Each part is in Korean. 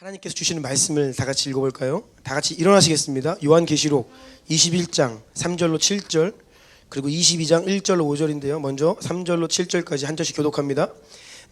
하나님께서 주시는 말씀을 다 같이 읽어볼까요? 다 같이 일어나시겠습니다. 요한계시록 21장 3절로 7절 그리고 22장 1절로 5절인데요. 먼저 3절로 7절까지 한 절씩 교독합니다.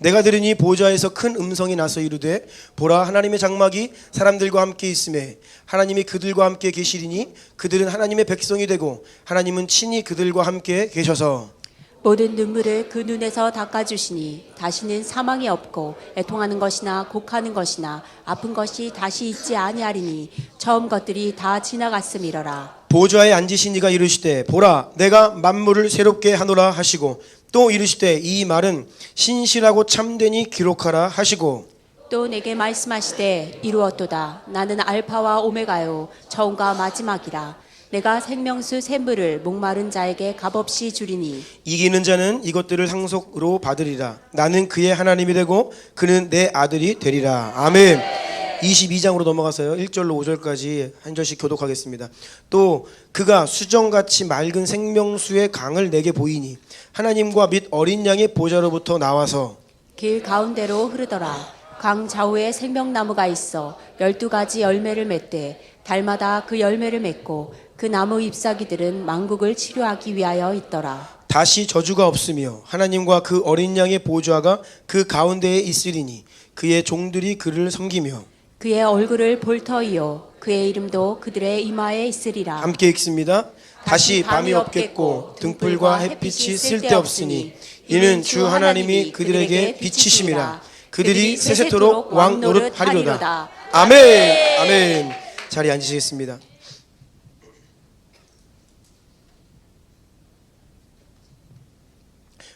내가 들으니 보좌에서 큰 음성이 나서 이르되 보라 하나님의 장막이 사람들과 함께 있으매 하나님이 그들과 함께 계시리니 그들은 하나님의 백성이 되고 하나님은 친히 그들과 함께 계셔서 모든 눈물을 그 눈에서 닦아주시니 다시는 사망이 없고 애통하는 것이나 곡하는 것이나 아픈 것이 다시 있지 아니하리니 처음 것들이 다 지나갔음이러라. 보좌에 앉으신 이가 이르시되 보라 내가 만물을 새롭게 하노라 하시고 또 이르시되 이 말은 신실하고 참되니 기록하라 하시고 또 내게 말씀하시되 이루었도다. 나는 알파와 오메가요 처음과 마지막이라. 내가 생명수 샘물을 목마른 자에게 값없이 주리니 이기는 자는 이것들을 상속으로 받으리라. 나는 그의 하나님이 되고 그는 내 아들이 되리라. 아멘. 22장으로 넘어가서요 1절로 5절까지 한 절씩 교독하겠습니다. 또 그가 수정같이 맑은 생명수의 강을 내게 보이니 하나님과 및 어린 양의 보좌로부터 나와서 길 가운데로 흐르더라. 강 좌우에 생명나무가 있어 12가지 열매를 맺되 달마다 그 열매를 맺고 그 나무 잎사귀들은 만국을 치료하기 위하여 있더라. 다시 저주가 없으며 하나님과 그 어린 양의 보좌가 그 가운데에 있으리니 그의 종들이 그를 섬기며 그의 얼굴을 볼 터이요 그의 이름도 그들의 이마에 있으리라. 함께 읽습니다. 다시 밤이 없겠고 등불과 햇빛이 쓸데없으니 이는 주 하나님이 그들에게 빛이심이라. 그들이 세세토록 왕 노릇하리로다. 아멘. 아멘. 자리에 앉으시겠습니다.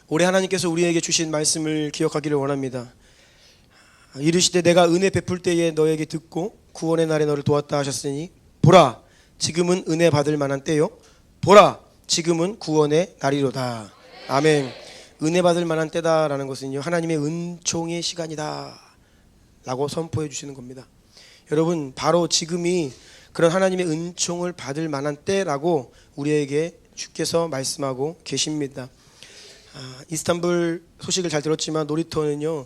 올해 하나님께서 우리에게 주신 말씀을 기억하기를 원합니다. 이르시되 내가 은혜 베풀 때에 너에게 듣고 구원의 날에 너를 도왔다 하셨으니 보라 지금은 은혜 받을 만한 때요 보라 지금은 구원의 날이로다. 아멘. 은혜 받을 만한 때다라는 것은요 하나님의 은총의 시간이다 라고 선포해 주시는 겁니다. 여러분 바로 지금이 그런 하나님의 은총을 받을 만한 때라고 우리에게 주께서 말씀하고 계십니다. 이스탄불 소식을 잘 들었지만 놀이터는요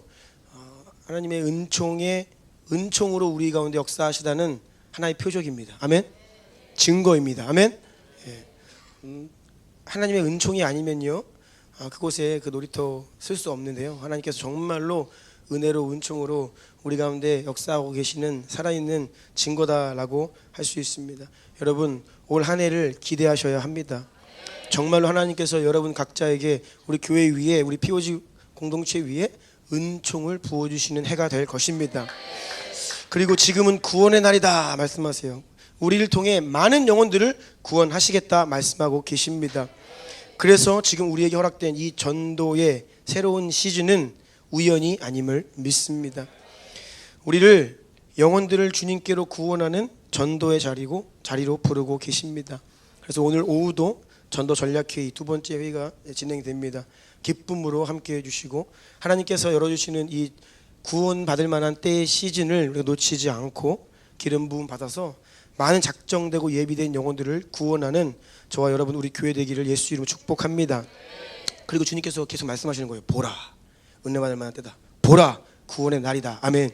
하나님의 은총으로 우리 가운데 역사하시다는 하나의 표적입니다. 아멘. 증거입니다. 아멘. 하나님의 은총이 아니면요 그곳에 그 놀이터 쓸 수 없는데요 하나님께서 정말로 은혜로 은총으로 우리 가운데 역사하고 계시는 살아있는 증거다라고 할 수 있습니다. 여러분 올 한 해를 기대하셔야 합니다. 정말로 하나님께서 여러분 각자에게 우리 교회 위에 우리 POG 공동체 위에 은총을 부어주시는 해가 될 것입니다. 그리고 지금은 구원의 날이다 말씀하세요. 우리를 통해 많은 영혼들을 구원하시겠다 말씀하고 계십니다. 그래서 지금 우리에게 허락된 이 전도의 새로운 시즌은 우연이 아님을 믿습니다. 우리를 영혼들을 주님께로 구원하는 전도의 자리로 부르고 계십니다. 그래서 오늘 오후도 전도 전략회의 두 번째 회의가 진행됩니다. 기쁨으로 함께해 주시고 하나님께서 열어주시는 이 구원받을 만한 때의 시즌을 우리가 놓치지 않고 기름 부음 받아서 많은 작정되고 예비된 영혼들을 구원하는 저와 여러분 우리 교회 되기를 예수 이름으로 축복합니다. 그리고 주님께서 계속 말씀하시는 거예요. 보라 은혜 받을 만한 때다. 보라 구원의 날이다. 아멘.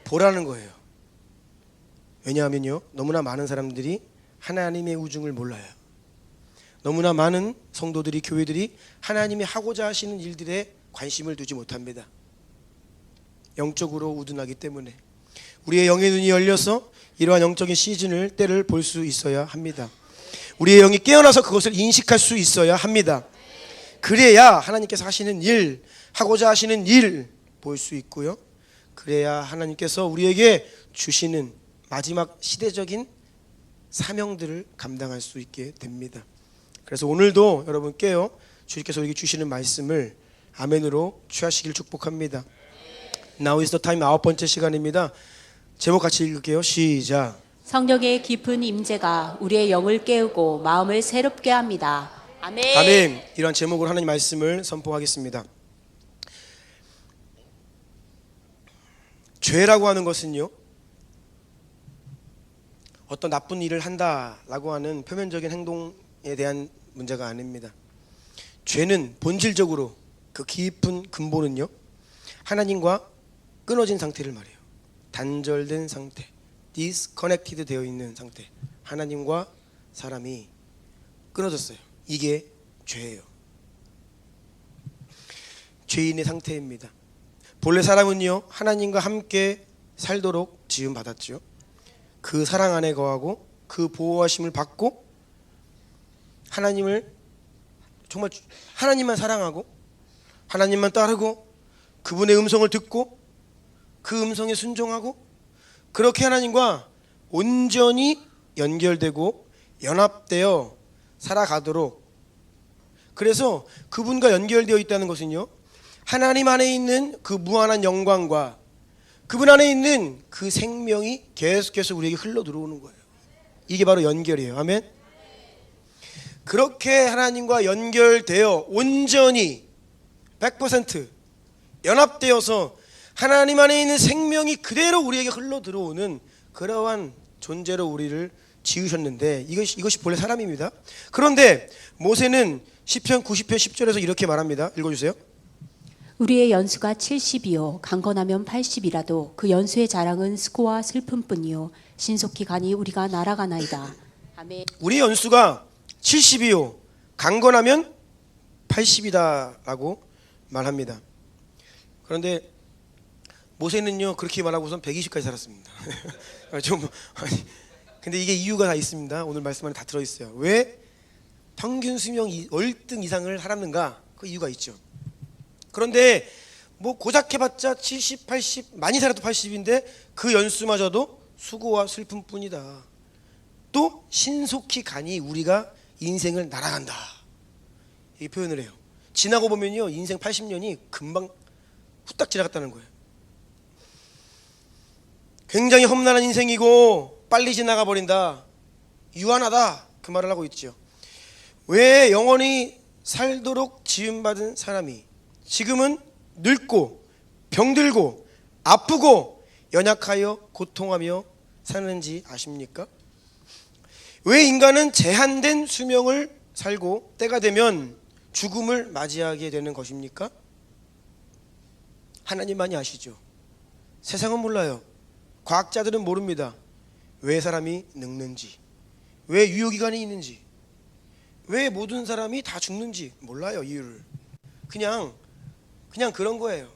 보라는 거예요. 왜냐하면요 너무나 많은 사람들이 하나님의 우중을 몰라요. 너무나 많은 성도들이 교회들이 하나님이 하고자 하시는 일들에 관심을 두지 못합니다. 영적으로 우둔하기 때문에 우리의 영의 눈이 열려서 이러한 영적인 시즌을 때를 볼 수 있어야 합니다. 우리의 영이 깨어나서 그것을 인식할 수 있어야 합니다. 그래야 하나님께서 하시는 일 하고자 하시는 일 볼 수 있고요 그래야 하나님께서 우리에게 주시는 마지막 시대적인 사명들을 감당할 수 있게 됩니다. 그래서 오늘도 여러분께요 주님께서 우리에게 주시는 말씀을 아멘으로 취하시길 축복합니다. Now is the time 아홉 번째 시간입니다. 제목 같이 읽을게요. 시작. 성령의 깊은 임재가 우리의 영을 깨우고 마음을 새롭게 합니다. 아멘. 아멘. 이러한 제목으로 하나님 말씀을 선포하겠습니다. 죄라고 하는 것은요 어떤 나쁜 일을 한다라고 하는 표면적인 행동에 대한 문제가 아닙니다. 죄는 본질적으로 그 깊은 근본은요 하나님과 끊어진 상태를 말해요. 단절된 상태, disconnected 되어 있는 상태, 하나님과 사람이 끊어졌어요. 이게 죄예요. 죄인의 상태입니다. 본래 사람은요, 하나님과 함께 살도록 지음 받았죠. 그 사랑 안에 거하고 그 보호하심을 받고 하나님을 정말 하나님만 사랑하고 하나님만 따르고 그분의 음성을 듣고 그 음성에 순종하고 그렇게 하나님과 온전히 연결되고 연합되어 살아가도록, 그래서 그분과 연결되어 있다는 것은요, 하나님 안에 있는 그 무한한 영광과 그분 안에 있는 그 생명이 계속해서 우리에게 흘러 들어오는 거예요. 이게 바로 연결이에요. 아멘. 그렇게 하나님과 연결되어 온전히 100% 연합되어서 하나님 안에 있는 생명이 그대로 우리에게 흘러 들어오는 그러한 존재로 우리를 지으셨는데 이것이 본래 사람입니다. 그런데 모세는 시편 90편 10절에서 이렇게 말합니다. 읽어주세요. 우리의 연수가 70이요 강건하면 80이라도 그 연수의 자랑은 수고와 슬픔뿐이요 신속히 가니 우리가 날아가나이다. 아멘. 우리의 연수가 70이요 강건하면 80이다라고 말합니다. 그런데 모세는요 그렇게 말하고선 120까지 살았습니다. 근데 이게 이유가 다 있습니다. 오늘 말씀 안에 다 들어있어요. 왜 평균 수명 월등 이상을 살았는가? 그 이유가 있죠. 그런데 뭐 고작 해봤자 70, 80, 많이 살아도 80인데 그 연수마저도 수고와 슬픔뿐이다. 또 신속히 가니 우리가 인생을 날아간다. 이 표현을 해요. 지나고 보면요 인생 80년이 금방 후딱 지나갔다는 거예요. 굉장히 험난한 인생이고 빨리 지나가 버린다, 유한하다, 그 말을 하고 있죠. 왜 영원히 살도록 지음받은 사람이 지금은 늙고 병들고 아프고 연약하여 고통하며 사는지 아십니까? 왜 인간은 제한된 수명을 살고 때가 되면 죽음을 맞이하게 되는 것입니까? 하나님만이 아시죠. 세상은 몰라요. 과학자들은 모릅니다. 왜 사람이 늙는지, 왜 유효기간이 있는지, 왜 모든 사람이 다 죽는지 몰라요. 이유를 그냥 그런 거예요.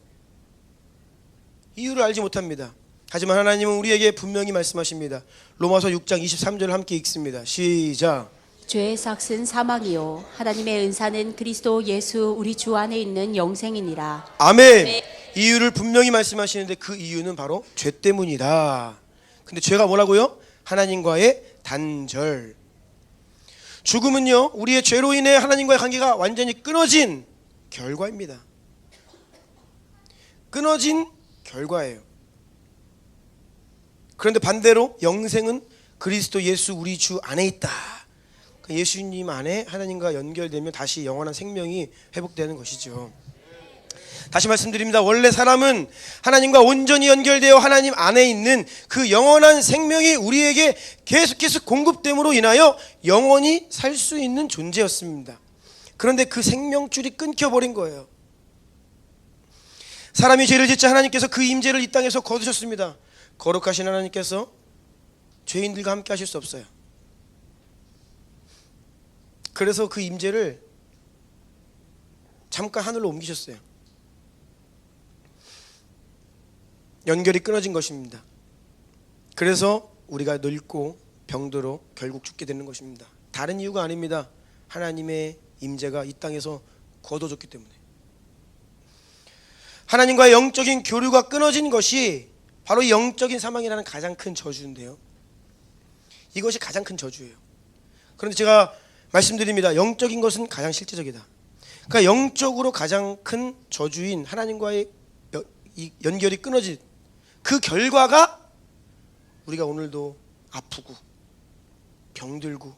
이유를 알지 못합니다. 하지만 하나님은 우리에게 분명히 말씀하십니다. 로마서 6장 23절 함께 읽습니다. 시작. 죄의 삭은 사망이요 하나님의 은사는 그리스도 예수 우리 주 안에 있는 영생이니라. 아멘. 이유를 분명히 말씀하시는데 그 이유는 바로 죄 때문이다. 근데 죄가 뭐라고요? 하나님과의 단절. 죽음은요 우리의 죄로 인해 하나님과의 관계가 완전히 끊어진 결과입니다. 끊어진 결과예요. 그런데 반대로 영생은 그리스도 예수 우리 주 안에 있다. 예수님 안에 하나님과 연결되면 다시 영원한 생명이 회복되는 것이죠. 다시 말씀드립니다. 원래 사람은 하나님과 온전히 연결되어 하나님 안에 있는 그 영원한 생명이 우리에게 계속해서 공급됨으로 인하여 영원히 살 수 있는 존재였습니다. 그런데 그 생명줄이 끊겨버린 거예요. 사람이 죄를 짓자 하나님께서 그 임재를 이 땅에서 거두셨습니다. 거룩하신 하나님께서 죄인들과 함께 하실 수 없어요. 그래서 그 임재를 잠깐 하늘로 옮기셨어요. 연결이 끊어진 것입니다. 그래서 우리가 늙고 병들어 결국 죽게 되는 것입니다. 다른 이유가 아닙니다. 하나님의 임재가 이 땅에서 거둬졌기 때문에. 하나님과의 영적인 교류가 끊어진 것이 바로 영적인 사망이라는 가장 큰 저주인데요. 이것이 가장 큰 저주예요. 그런데 제가 말씀드립니다. 영적인 것은 가장 실제적이다. 그러니까 영적으로 가장 큰 저주인 하나님과의 연결이 끊어진 그 결과가 우리가 오늘도 아프고 병들고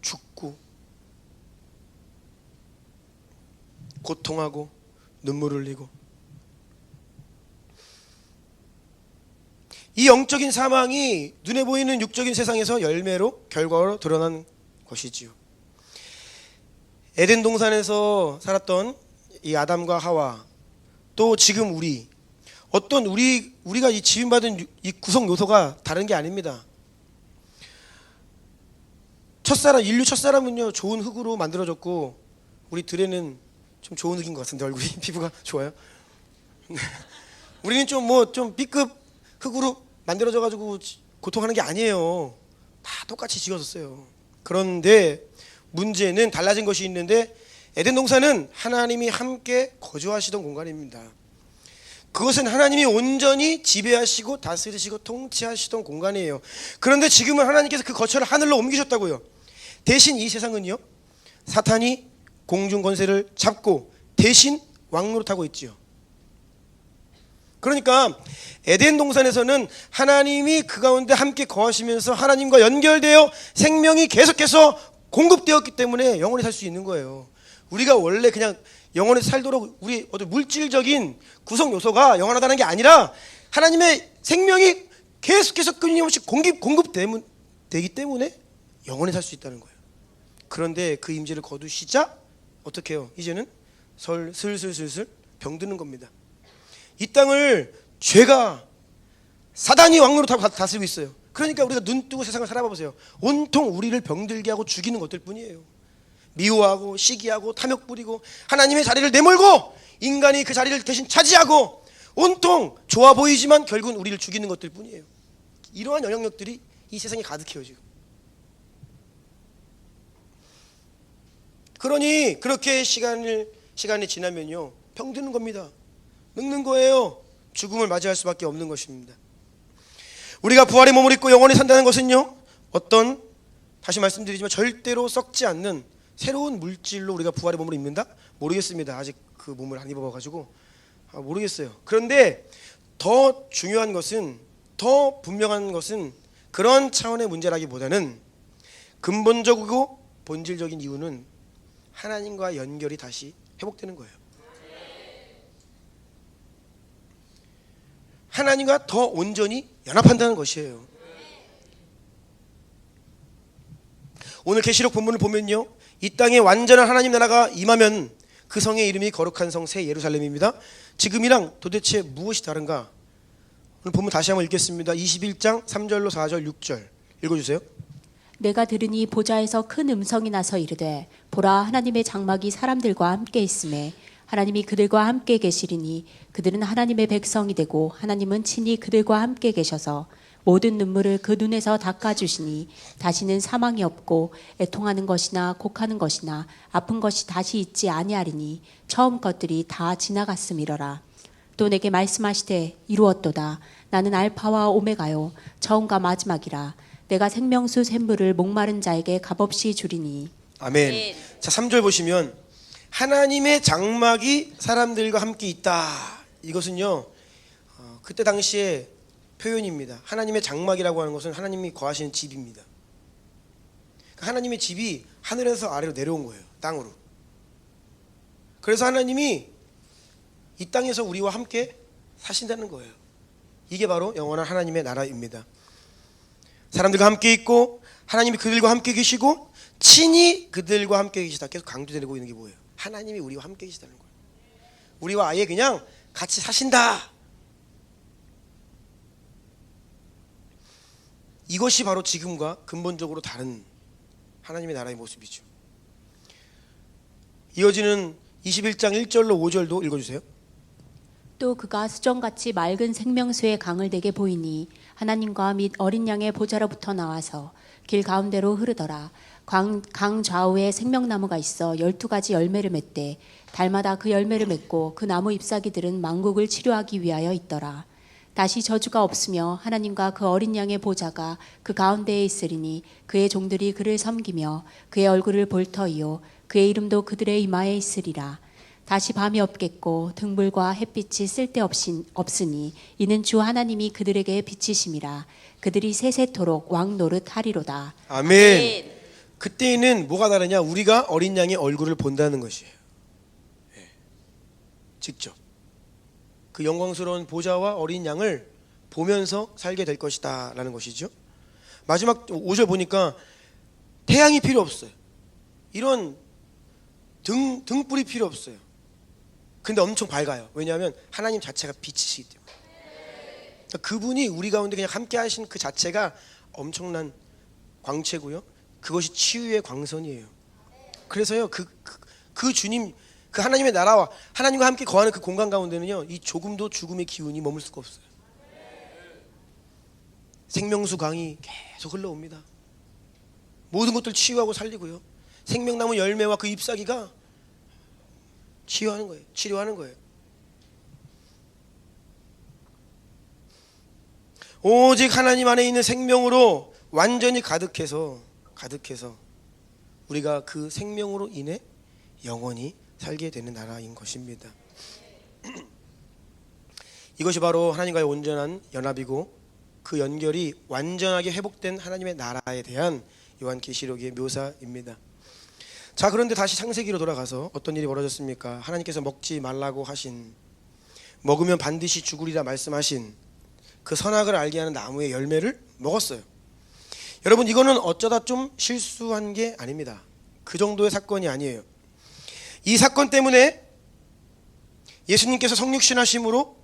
죽고 고통하고 눈물 흘리고, 이 영적인 사망이 눈에 보이는 육적인 세상에서 열매로 결과로 드러난 것이지요. 에덴 동산에서 살았던 이 아담과 하와, 또 지금 우리 어떤 우리가 이 지음받은 이 구성 요소가 다른 게 아닙니다. 인류 첫사람은요 좋은 흙으로 만들어졌고 우리 들에는 좀 좋은 흙인 것 같은데 얼굴이 피부가 좋아요. 우리는 좀 B급 흙으로 만들어져가지고 고통하는 게 아니에요. 다 똑같이 지어졌어요. 그런데 문제는 달라진 것이 있는데 에덴 동산은 하나님이 함께 거주하시던 공간입니다. 그것은 하나님이 온전히 지배하시고 다스리시고 통치하시던 공간이에요. 그런데 지금은 하나님께서 그 거처를 하늘로 옮기셨다고요. 대신 이 세상은요 사탄이 공중 권세를 잡고 대신 왕노릇하고 있지요. 그러니까 에덴 동산에서는 하나님이 그 가운데 함께 거하시면서 하나님과 연결되어 생명이 계속해서 공급되었기 때문에 영원히 살 수 있는 거예요. 우리가 원래 그냥 영원히 살도록 우리 어떤 물질적인 구성 요소가 영원하다는 게 아니라 하나님의 생명이 계속해서 끊임없이 공급되기 때문에 영원히 살 수 있다는 거예요. 그런데 그 임재를 거두시자 어떻게 해요? 이제는 슬슬 병드는 겁니다. 이 땅을 죄가 사단이 왕노릇하고 다스리고 있어요. 그러니까 우리가 눈 뜨고 세상을 살아봐 보세요. 온통 우리를 병들게 하고 죽이는 것들 뿐이에요. 미워하고 시기하고 탐욕 부리고 하나님의 자리를 내몰고 인간이 그 자리를 대신 차지하고 온통 좋아 보이지만 결국은 우리를 죽이는 것들 뿐이에요. 이러한 영향력들이 이 세상에 가득해요 지금. 그러니 그렇게 시간이 지나면요 병드는 겁니다. 늙는 거예요. 죽음을 맞이할 수밖에 없는 것입니다. 우리가 부활의 몸을 입고 영원히 산다는 것은요 다시 말씀드리지만 절대로 썩지 않는 새로운 물질로 우리가 부활의 몸을 입는다? 모르겠습니다. 아직 그 몸을 안 입어봐가지고 모르겠어요. 그런데 더 중요한 것은, 더 분명한 것은 그런 차원의 문제라기보다는 근본적이고 본질적인 이유는 하나님과 연결이 다시 회복되는 거예요. 하나님과 더 온전히 연합한다는 것이에요. 오늘 계시록 본문을 보면요 이 땅에 완전한 하나님 나라가 임하면 그 성의 이름이 거룩한 성 새 예루살렘입니다. 지금이랑 도대체 무엇이 다른가? 오늘 본문 다시 한번 읽겠습니다. 21장 3절로 4절 6절 읽어주세요. 내가 들으니 보좌에서 큰 음성이 나서 이르되 보라 하나님의 장막이 사람들과 함께 있음에 하나님이 그들과 함께 계시리니 그들은 하나님의 백성이 되고 하나님은 친히 그들과 함께 계셔서 모든 눈물을 그 눈에서 닦아주시니 다시는 사망이 없고 애통하는 것이나 곡하는 것이나 아픈 것이 다시 있지 아니하리니 처음 것들이 다 지나갔음이러라. 또 내게 말씀하시되 이루었도다. 나는 알파와 오메가요 처음과 마지막이라. 내가 생명수 샘물을 목마른 자에게 값없이 주리니. 아멘. 자 3절 보시면 하나님의 장막이 사람들과 함께 있다. 이것은요 그때 당시에 표현입니다. 하나님의 장막이라고 하는 것은 하나님이 거하시는 집입니다. 하나님의 집이 하늘에서 아래로 내려온 거예요. 땅으로. 그래서 하나님이 이 땅에서 우리와 함께 사신다는 거예요. 이게 바로 영원한 하나님의 나라입니다. 사람들과 함께 있고 하나님이 그들과 함께 계시고 친히 그들과 함께 계시다. 계속 강조되고 있는 게 뭐예요? 하나님이 우리와 함께 계시다는 거예요. 우리와 아예 그냥 같이 사신다. 이것이 바로 지금과 근본적으로 다른 하나님의 나라의 모습이죠. 이어지는 21장 1절로 5절도 읽어주세요. 또 그가 수정같이 맑은 생명수의 강을 내게 보이니 하나님과 및 어린 양의 보좌로부터 나와서 길 가운데로 흐르더라. 강 좌우에 생명나무가 있어 12가지 열매를 맺되 달마다 그 열매를 맺고 그 나무 잎사귀들은 만국을 치료하기 위하여 있더라. 다시 저주가 없으며 하나님과 그 어린 양의 보좌가 그 가운데에 있으리니 그의 종들이 그를 섬기며 그의 얼굴을 볼 터이요 그의 이름도 그들의 이마에 있으리라. 다시 밤이 없겠고 등불과 햇빛이 쓸데없으니 이는 주 하나님이 그들에게 비치심이라. 그들이 세세토록 왕 노릇하리로다. 아멘. 그때에는 뭐가 다르냐? 우리가 어린 양의 얼굴을 본다는 것이에요. 직접 그 영광스러운 보좌와 어린 양을 보면서 살게 될 것이다 라는 것이죠. 마지막 5절 보니까 태양이 필요 없어요. 이런 등불이 필요 없어요. 근데 엄청 밝아요. 왜냐하면 하나님 자체가 빛이시기 때문에. 그분이 우리 가운데 그냥 함께 하신 그 자체가 엄청난 광채고요. 그것이 치유의 광선이에요. 그래서요, 그 주님, 그 하나님의 나라와 하나님과 함께 거하는 그 공간 가운데는요, 이 조금도 죽음의 기운이 머물 수가 없어요. 생명수 강이 계속 흘러옵니다. 모든 것들 치유하고 살리고요. 생명나무 열매와 그 잎사귀가 치유하는 거예요. 치료하는 거예요. 오직 하나님 안에 있는 생명으로 완전히 가득해서 우리가 그 생명으로 인해 영원히 살게 되는 나라인 것입니다. 이것이 바로 하나님과의 온전한 연합이고 그 연결이 완전하게 회복된 하나님의 나라에 대한 요한계시록의 묘사입니다. 자, 그런데 다시 창세기로 돌아가서 어떤 일이 벌어졌습니까? 하나님께서 먹지 말라고 하신, 먹으면 반드시 죽으리라 말씀하신 그 선악을 알게 하는 나무의 열매를 먹었어요. 여러분, 이거는 어쩌다 좀 실수한 게 아닙니다. 그 정도의 사건이 아니에요. 이 사건 때문에 예수님께서 성육신하심으로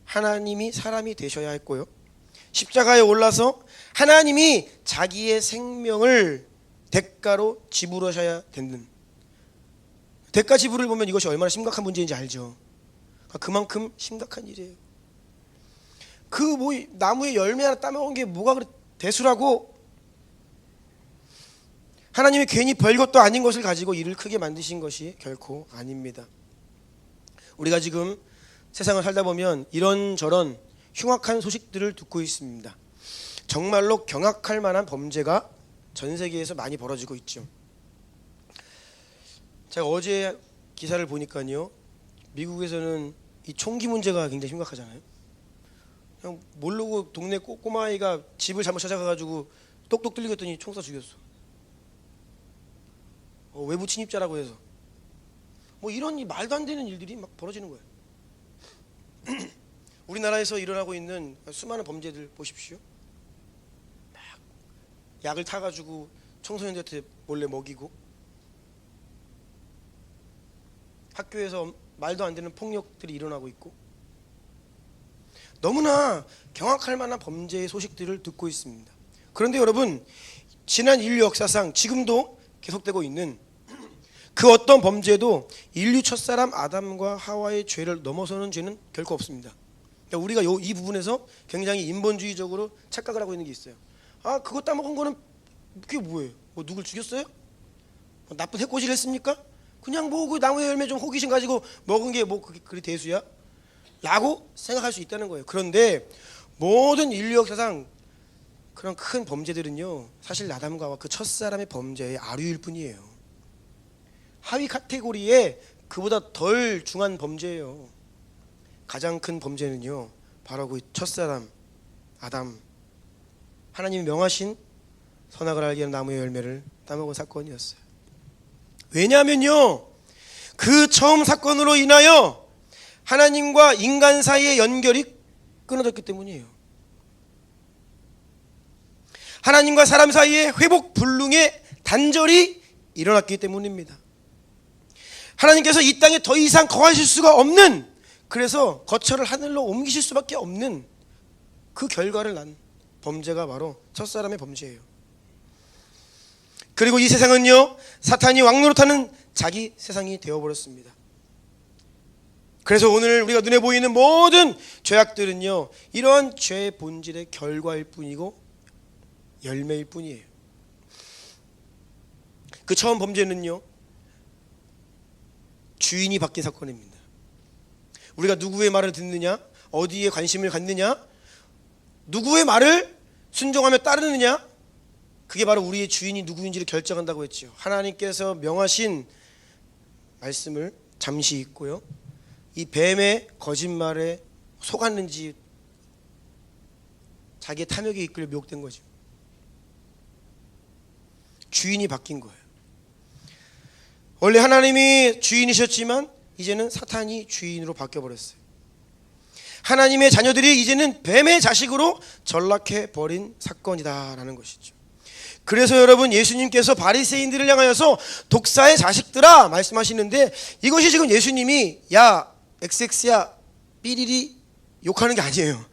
하나님이 사람이 되셔야 했고요, 십자가에 올라서 하나님이 자기의 생명을 대가로 지불하셔야 되는, 대가 지불을 보면 이것이 얼마나 심각한 문제인지 알죠. 그만큼 심각한 일이에요. 그 뭐 나무의 열매 하나 따먹은 게 뭐가 그래 대수라고. 하나님이 괜히 별것도 아닌 것을 가지고 일을 크게 만드신 것이 결코 아닙니다. 우리가 지금 세상을 살다 보면 이런저런 흉악한 소식들을 듣고 있습니다. 정말로 경악할 만한 범죄가 전 세계에서 많이 벌어지고 있죠. 제가 어제 기사를 보니까요, 미국에서는 이 총기 문제가 굉장히 심각하잖아요. 그냥 모르고 동네 꼬마아이가 집을 잘못 찾아가가지고 똑똑 뚫리겠더니 총 쏴 죽였어. 외부 침입자라고 해서. 뭐 이런 말도 안 되는 일들이 막 벌어지는 거예요. 우리나라에서 일어나고 있는 수많은 범죄들 보십시오. 막 약을 타가지고 청소년들한테 몰래 먹이고, 학교에서 말도 안 되는 폭력들이 일어나고 있고, 너무나 경악할 만한 범죄의 소식들을 듣고 있습니다. 그런데 여러분, 지난 인류 역사상 지금도 계속되고 있는 그 어떤 범죄도 인류 첫사람 아담과 하와의 죄를 넘어서는 죄는 결코 없습니다. 그러니까 우리가 이 부분에서 굉장히 인본주의적으로 착각을 하고 있는 게 있어요. 아, 그거 따먹은 거는 그게 뭐예요? 뭐 누굴 죽였어요? 뭐 나쁜 해코지를 했습니까? 그냥 뭐 그 나무의 열매 좀 호기심 가지고 먹은 게 뭐 그게 대수야? 라고 생각할 수 있다는 거예요. 그런데 모든 인류 역사상 그런 큰 범죄들은요, 사실 아담과 그 첫사람의 범죄의 아류일 뿐이에요. 하위 카테고리에 그보다 덜 중한 범죄예요. 가장 큰 범죄는요, 바로 그 첫사람 아담, 하나님이 명하신 선악을 알게 하는 나무의 열매를 따먹은 사건이었어요. 왜냐하면요, 그 처음 사건으로 인하여 하나님과 인간 사이의 연결이 끊어졌기 때문이에요. 하나님과 사람 사이의 회복 불능의 단절이 일어났기 때문입니다. 하나님께서 이 땅에 더 이상 거하실 수가 없는, 그래서 거처를 하늘로 옮기실 수밖에 없는 그 결과를 난 범죄가 바로 첫사람의 범죄예요. 그리고 이 세상은요, 사탄이 왕노릇하는 자기 세상이 되어버렸습니다. 그래서 오늘 우리가 눈에 보이는 모든 죄악들은요, 이러한 죄의 본질의 결과일 뿐이고 열매일 뿐이에요. 그 처음 범죄는요, 주인이 바뀐 사건입니다. 우리가 누구의 말을 듣느냐, 어디에 관심을 갖느냐, 누구의 말을 순종하며 따르느냐, 그게 바로 우리의 주인이 누구인지를 결정한다고 했죠. 하나님께서 명하신 말씀을 잠시 잊고요, 이 뱀의 거짓말에 속았는지 자기의 탐욕에 이끌려 미혹된 거죠. 주인이 바뀐 거예요. 원래 하나님이 주인이셨지만 이제는 사탄이 주인으로 바뀌어버렸어요. 하나님의 자녀들이 이제는 뱀의 자식으로 전락해버린 사건이다라는 것이죠. 그래서 여러분, 예수님께서 바리새인들을 향하여서 독사의 자식들아 말씀하시는데, 이것이 지금 예수님이 야 XX야 삐리리 욕하는 게 아니에요.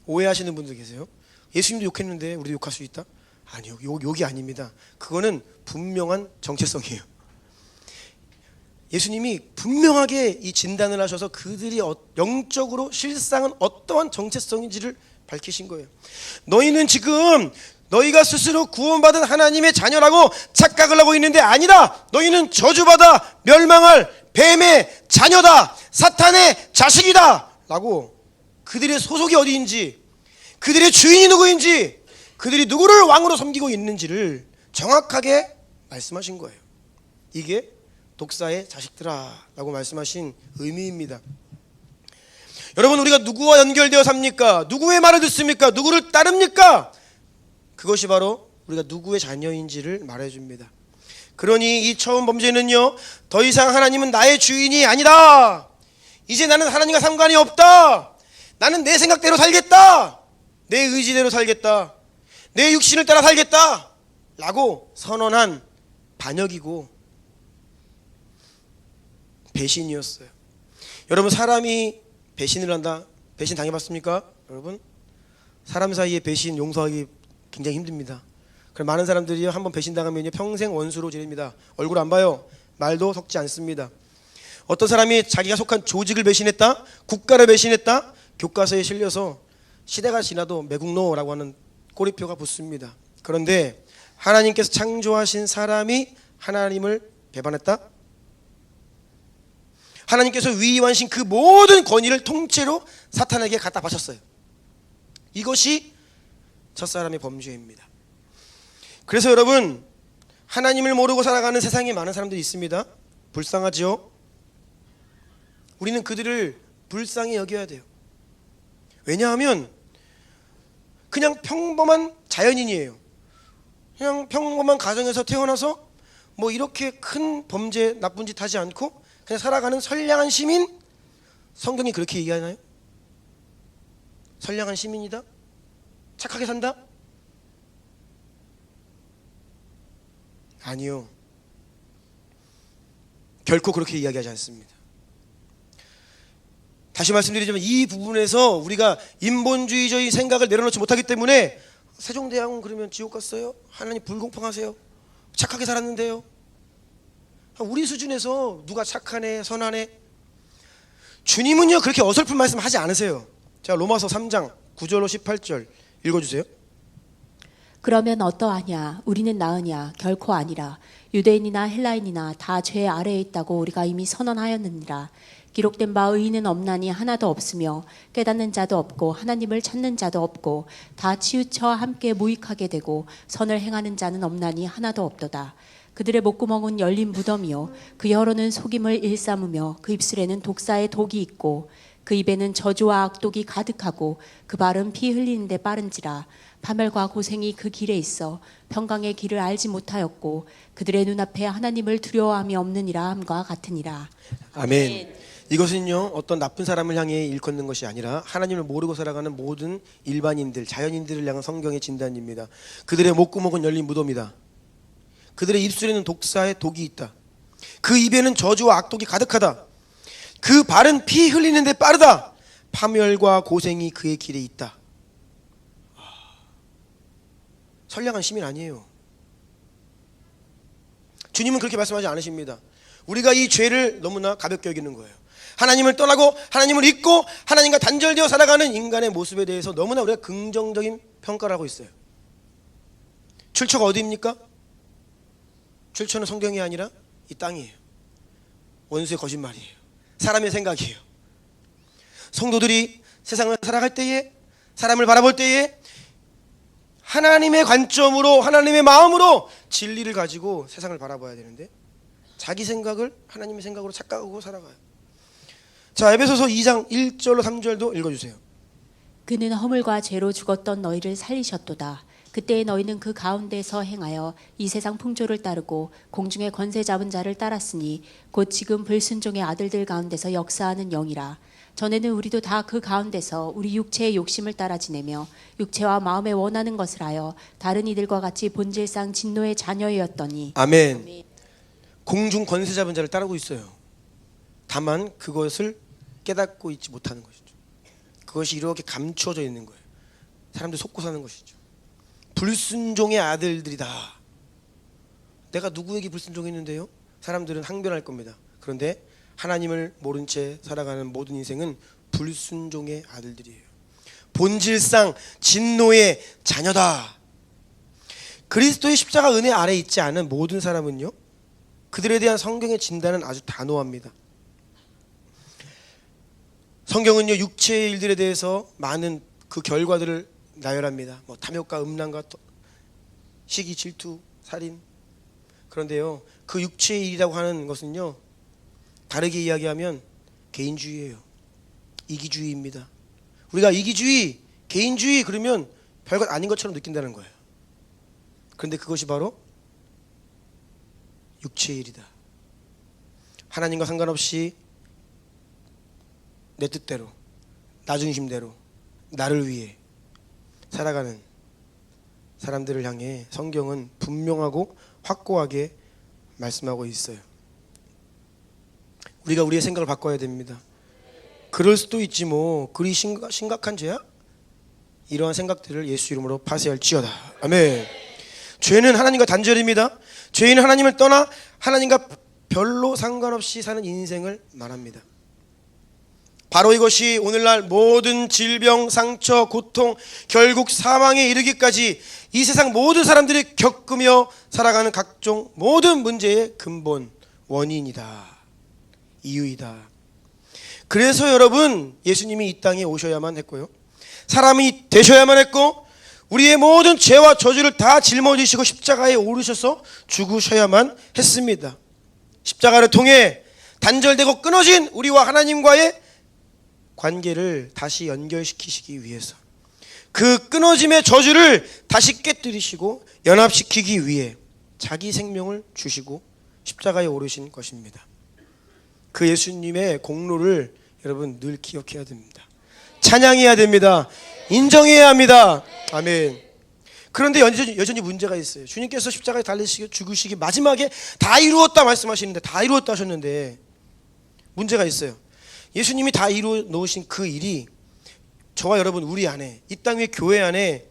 오해하시는 분들 계세요. 예수님도 욕했는데 우리도 욕할 수 있다? 아니요, 욕이 아닙니다. 그거는 분명한 정체성이에요. 예수님이 분명하게 이 진단을 하셔서 그들이 영적으로 실상은 어떠한 정체성인지를 밝히신 거예요. 너희는 지금 너희가 스스로 구원받은 하나님의 자녀라고 착각을 하고 있는데 아니다. 너희는 저주받아 멸망할 뱀의 자녀다. 사탄의 자식이다 라고 그들의 소속이 어디인지, 그들의 주인이 누구인지, 그들이 누구를 왕으로 섬기고 있는지를 정확하게 말씀하신 거예요. 이게 독사의 자식들아 라고 말씀하신 의미입니다. 여러분, 우리가 누구와 연결되어 삽니까? 누구의 말을 듣습니까? 누구를 따릅니까? 그것이 바로 우리가 누구의 자녀인지를 말해줍니다. 그러니 이 처음 범죄는요, 더 이상 하나님은 나의 주인이 아니다. 이제 나는 하나님과 상관이 없다. 나는 내 생각대로 살겠다. 내 의지대로 살겠다. 내 육신을 따라 살겠다 라고 선언한 반역이고 배신이었어요. 여러분, 사람이 배신을 한다, 배신 당해봤습니까? 여러분, 사람 사이에 배신 용서하기 굉장히 힘듭니다. 그럼 많은 사람들이 한번 배신당하면 평생 원수로 지냅니다. 얼굴 안 봐요. 말도 섞지 않습니다. 어떤 사람이 자기가 속한 조직을 배신했다, 국가를 배신했다, 교과서에 실려서 시대가 지나도 매국노라고 하는 꼬리표가 붙습니다. 그런데 하나님께서 창조하신 사람이 하나님을 배반했다? 하나님께서 위임하신 그 모든 권위를 통째로 사탄에게 갖다 바쳤어요. 이것이 첫사람의 범죄입니다. 그래서 여러분, 하나님을 모르고 살아가는 세상에 많은 사람들이 있습니다. 불쌍하지요? 우리는 그들을 불쌍히 여겨야 돼요. 왜냐하면 그냥 평범한 자연인이에요. 그냥 평범한 가정에서 태어나서 뭐 이렇게 큰 범죄, 나쁜 짓 하지 않고 그냥 살아가는 선량한 시민? 성경이 그렇게 얘기하나요? 선량한 시민이다? 착하게 산다? 아니요, 결코 그렇게 이야기하지 않습니다. 다시 말씀드리지만 이 부분에서 우리가 인본주의적인 생각을 내려놓지 못하기 때문에 세종대왕은 그러면 지옥 갔어요? 하나님 불공평하세요? 착하게 살았는데요? 우리 수준에서 누가 착하네 선하네? 주님은요 그렇게 어설픈 말씀 하지 않으세요. 자, 로마서 3장 9절로 18절 읽어주세요. 그러면 어떠하냐? 우리는 나으냐? 결코 아니라. 유대인이나 헬라인이나 다 죄 아래에 있다고 우리가 이미 선언하였느니라. 기록된 바 의인은 없나니 하나도 없으며 깨닫는 자도 없고 하나님을 찾는 자도 없고 다 치우쳐 함께 무익하게 되고 선을 행하는 자는 없나니 하나도 없도다. 그들의 목구멍은 열린 무덤이요 그 혀로는 속임을 일삼으며 그 입술에는 독사의 독이 있고 그 입에는 저주와 악독이 가득하고 그 발은 피 흘리는데 빠른지라. 파멸과 고생이 그 길에 있어 평강의 길을 알지 못하였고 그들의 눈앞에 하나님을 두려워함이 없느니라 함과 같으니라. 아멘. 이것은요 어떤 나쁜 사람을 향해 일컫는 것이 아니라 하나님을 모르고 살아가는 모든 일반인들, 자연인들을 향한 성경의 진단입니다. 그들의 목구멍은 열린 무덤이다. 그들의 입술에는 독사의 독이 있다. 그 입에는 저주와 악독이 가득하다. 그 발은 피 흘리는데 빠르다. 파멸과 고생이 그의 길에 있다. 선량한 시민 아니에요. 주님은 그렇게 말씀하지 않으십니다. 우리가 이 죄를 너무나 가볍게 여기는 거예요. 하나님을 떠나고 하나님을 잊고 하나님과 단절되어 살아가는 인간의 모습에 대해서 너무나 우리가 긍정적인 평가를 하고 있어요. 출처가 어디입니까? 출처는 성경이 아니라 이 땅이에요. 원수의 거짓말이에요. 사람의 생각이에요. 성도들이 세상을 살아갈 때에, 사람을 바라볼 때에 하나님의 관점으로, 하나님의 마음으로 진리를 가지고 세상을 바라봐야 되는데 자기 생각을 하나님의 생각으로 착각하고 살아가요. 자, 에베소서 2장 1절로 3절도 읽어주세요. 그는 허물과 죄로 죽었던 너희를 살리셨도다. 그때에 너희는 그 가운데서 행하여 이 세상 풍조를 따르고 공중의 권세 잡은 자를 따랐으니 곧 지금 불순종의 아들들 가운데서 역사하는 영이라. 전에는 우리도 다 그 가운데서 우리 육체의 욕심을 따라 지내며 육체와 마음에 원하는 것을 하여 다른 이들과 같이 본질상 진노의 자녀였더니. 아멘. 공중 권세 잡은 자를 따르고 있어요. 다만 그것을 깨닫고 있지 못하는 것이죠. 그것이 이렇게 감추어져 있는 거예요. 사람들 속고 사는 것이죠. 불순종의 아들들이다. 내가 누구에게 불순종했는데요? 사람들은 항변할 겁니다. 그런데 하나님을 모른 채 살아가는 모든 인생은 불순종의 아들들이에요. 본질상 진노의 자녀다. 그리스도의 십자가 은혜 아래 있지 않은 모든 사람은요, 그들에 대한 성경의 진단은 아주 단호합니다. 성경은요, 육체의 일들에 대해서 많은 그 결과들을 나열합니다. 뭐 탐욕과 음란과 시기, 질투, 살인. 그런데요, 그 육체의 일이라고 하는 것은요, 다르게 이야기하면 개인주의예요. 이기주의입니다. 우리가 이기주의, 개인주의 그러면 별것 아닌 것처럼 느낀다는 거예요. 그런데 그것이 바로 육체의 일이다. 하나님과 상관없이 내 뜻대로, 나 중심대로, 나를 위해 살아가는 사람들을 향해 성경은 분명하고 확고하게 말씀하고 있어요. 우리가 우리의 생각을 바꿔야 됩니다. 그럴 수도 있지 뭐, 그리 심각한 죄야? 이러한 생각들을 예수 이름으로 파쇄할지어다. 아멘. 죄는 하나님과 단절입니다. 죄인은 하나님을 떠나 하나님과 별로 상관없이 사는 인생을 말합니다. 바로 이것이 오늘날 모든 질병, 상처, 고통, 결국 사망에 이르기까지 이 세상 모든 사람들이 겪으며 살아가는 각종 모든 문제의 근본 원인이다. 이유이다. 그래서 여러분, 예수님이 이 땅에 오셔야만 했고요, 사람이 되셔야만 했고, 우리의 모든 죄와 저주를 다 짊어지시고 십자가에 오르셔서 죽으셔야만 했습니다. 십자가를 통해 단절되고 끊어진 우리와 하나님과의 관계를 다시 연결시키시기 위해서, 그 끊어짐의 저주를 다시 깨뜨리시고 연합시키기 위해 자기 생명을 주시고 십자가에 오르신 것입니다. 그 예수님의 공로를 여러분 늘 기억해야 됩니다. 찬양해야 됩니다. 인정해야 합니다. 아멘. 그런데 여전히 문제가 있어요. 주님께서 십자가에 달리시고 죽으시기 마지막에 다 이루었다 말씀하시는데, 다 이루었다 하셨는데 문제가 있어요. 예수님이 다 이루어 놓으신 그 일이 저와 여러분 우리 안에, 이 땅 위의 교회 안에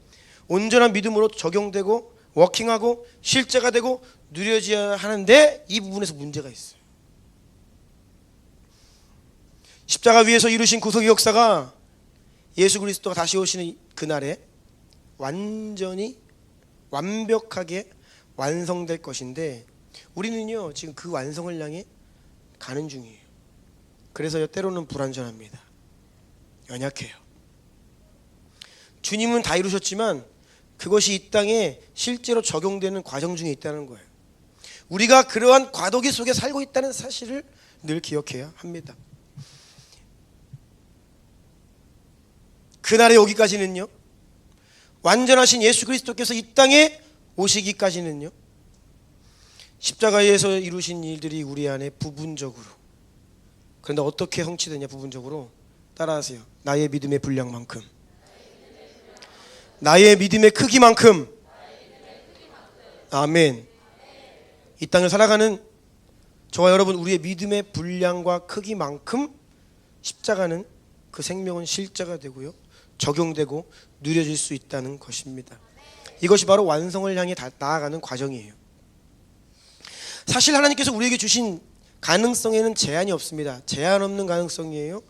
온전한 믿음으로 적용되고 워킹하고 실제가 되고 누려져야 하는데, 이 부분에서 문제가 있어요. 십자가 위에서 이루신 구속의 역사가 예수 그리스도가 다시 오시는 그날에 완전히 완벽하게 완성될 것인데, 우리는요 지금 그 완성을 향해 가는 중이에요. 그래서 때로는 불완전합니다. 연약해요. 주님은 다 이루셨지만 그것이 이 땅에 실제로 적용되는 과정 중에 있다는 거예요. 우리가 그러한 과도기 속에 살고 있다는 사실을 늘 기억해야 합니다. 그날에 오기까지는요, 완전하신 예수 그리스도께서 이 땅에 오시기까지는요, 십자가에서 이루신 일들이 우리 안에 부분적으로, 그런데 어떻게 성취되냐, 부분적으로 따라하세요. 나의 믿음의 분량만큼, 나의 믿음의 크기만큼. 아멘. 이 땅을 살아가는 저와 여러분, 우리의 믿음의 분량과 크기만큼 십자가는, 그 생명은 실제가 되고요, 적용되고 누려질 수 있다는 것입니다. 이것이 바로 완성을 향해 나아가는 과정이에요. 사실 하나님께서 우리에게 주신 가능성에는 제한이 없습니다. 제한 없는 가능성이에요.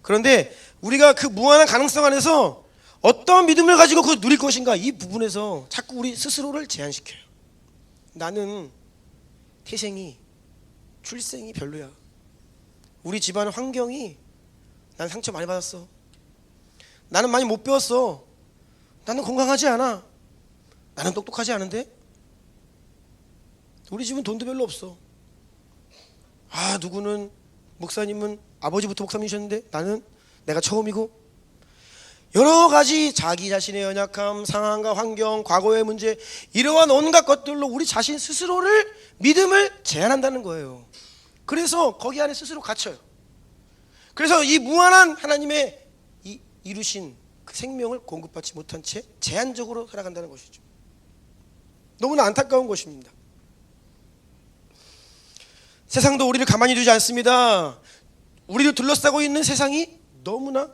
그런데 우리가 그 무한한 가능성 안에서 어떤 믿음을 가지고 그걸 누릴 것인가, 이 부분에서 자꾸 우리 스스로를 제한시켜요. 나는 태생이, 출생이 별로야. 우리 집안 환경이, 난 상처 많이 받았어. 나는 많이 못 배웠어. 나는 건강하지 않아. 나는 똑똑하지 않은데? 우리 집은 돈도 별로 없어. 아, 누구는, 목사님은 아버지부터 목사님이셨는데 나는 내가 처음이고. 여러 가지 자기 자신의 연약함, 상황과 환경, 과거의 문제, 이러한 온갖 것들로 우리 자신 스스로를, 믿음을 제한한다는 거예요. 그래서 거기 안에 스스로 갇혀요. 그래서 이 무한한 하나님의 이루신 그 생명을 공급받지 못한 채 제한적으로 살아간다는 것이죠. 너무나 안타까운 것입니다. 세상도 우리를 가만히 두지 않습니다. 우리를 둘러싸고 있는 세상이 너무나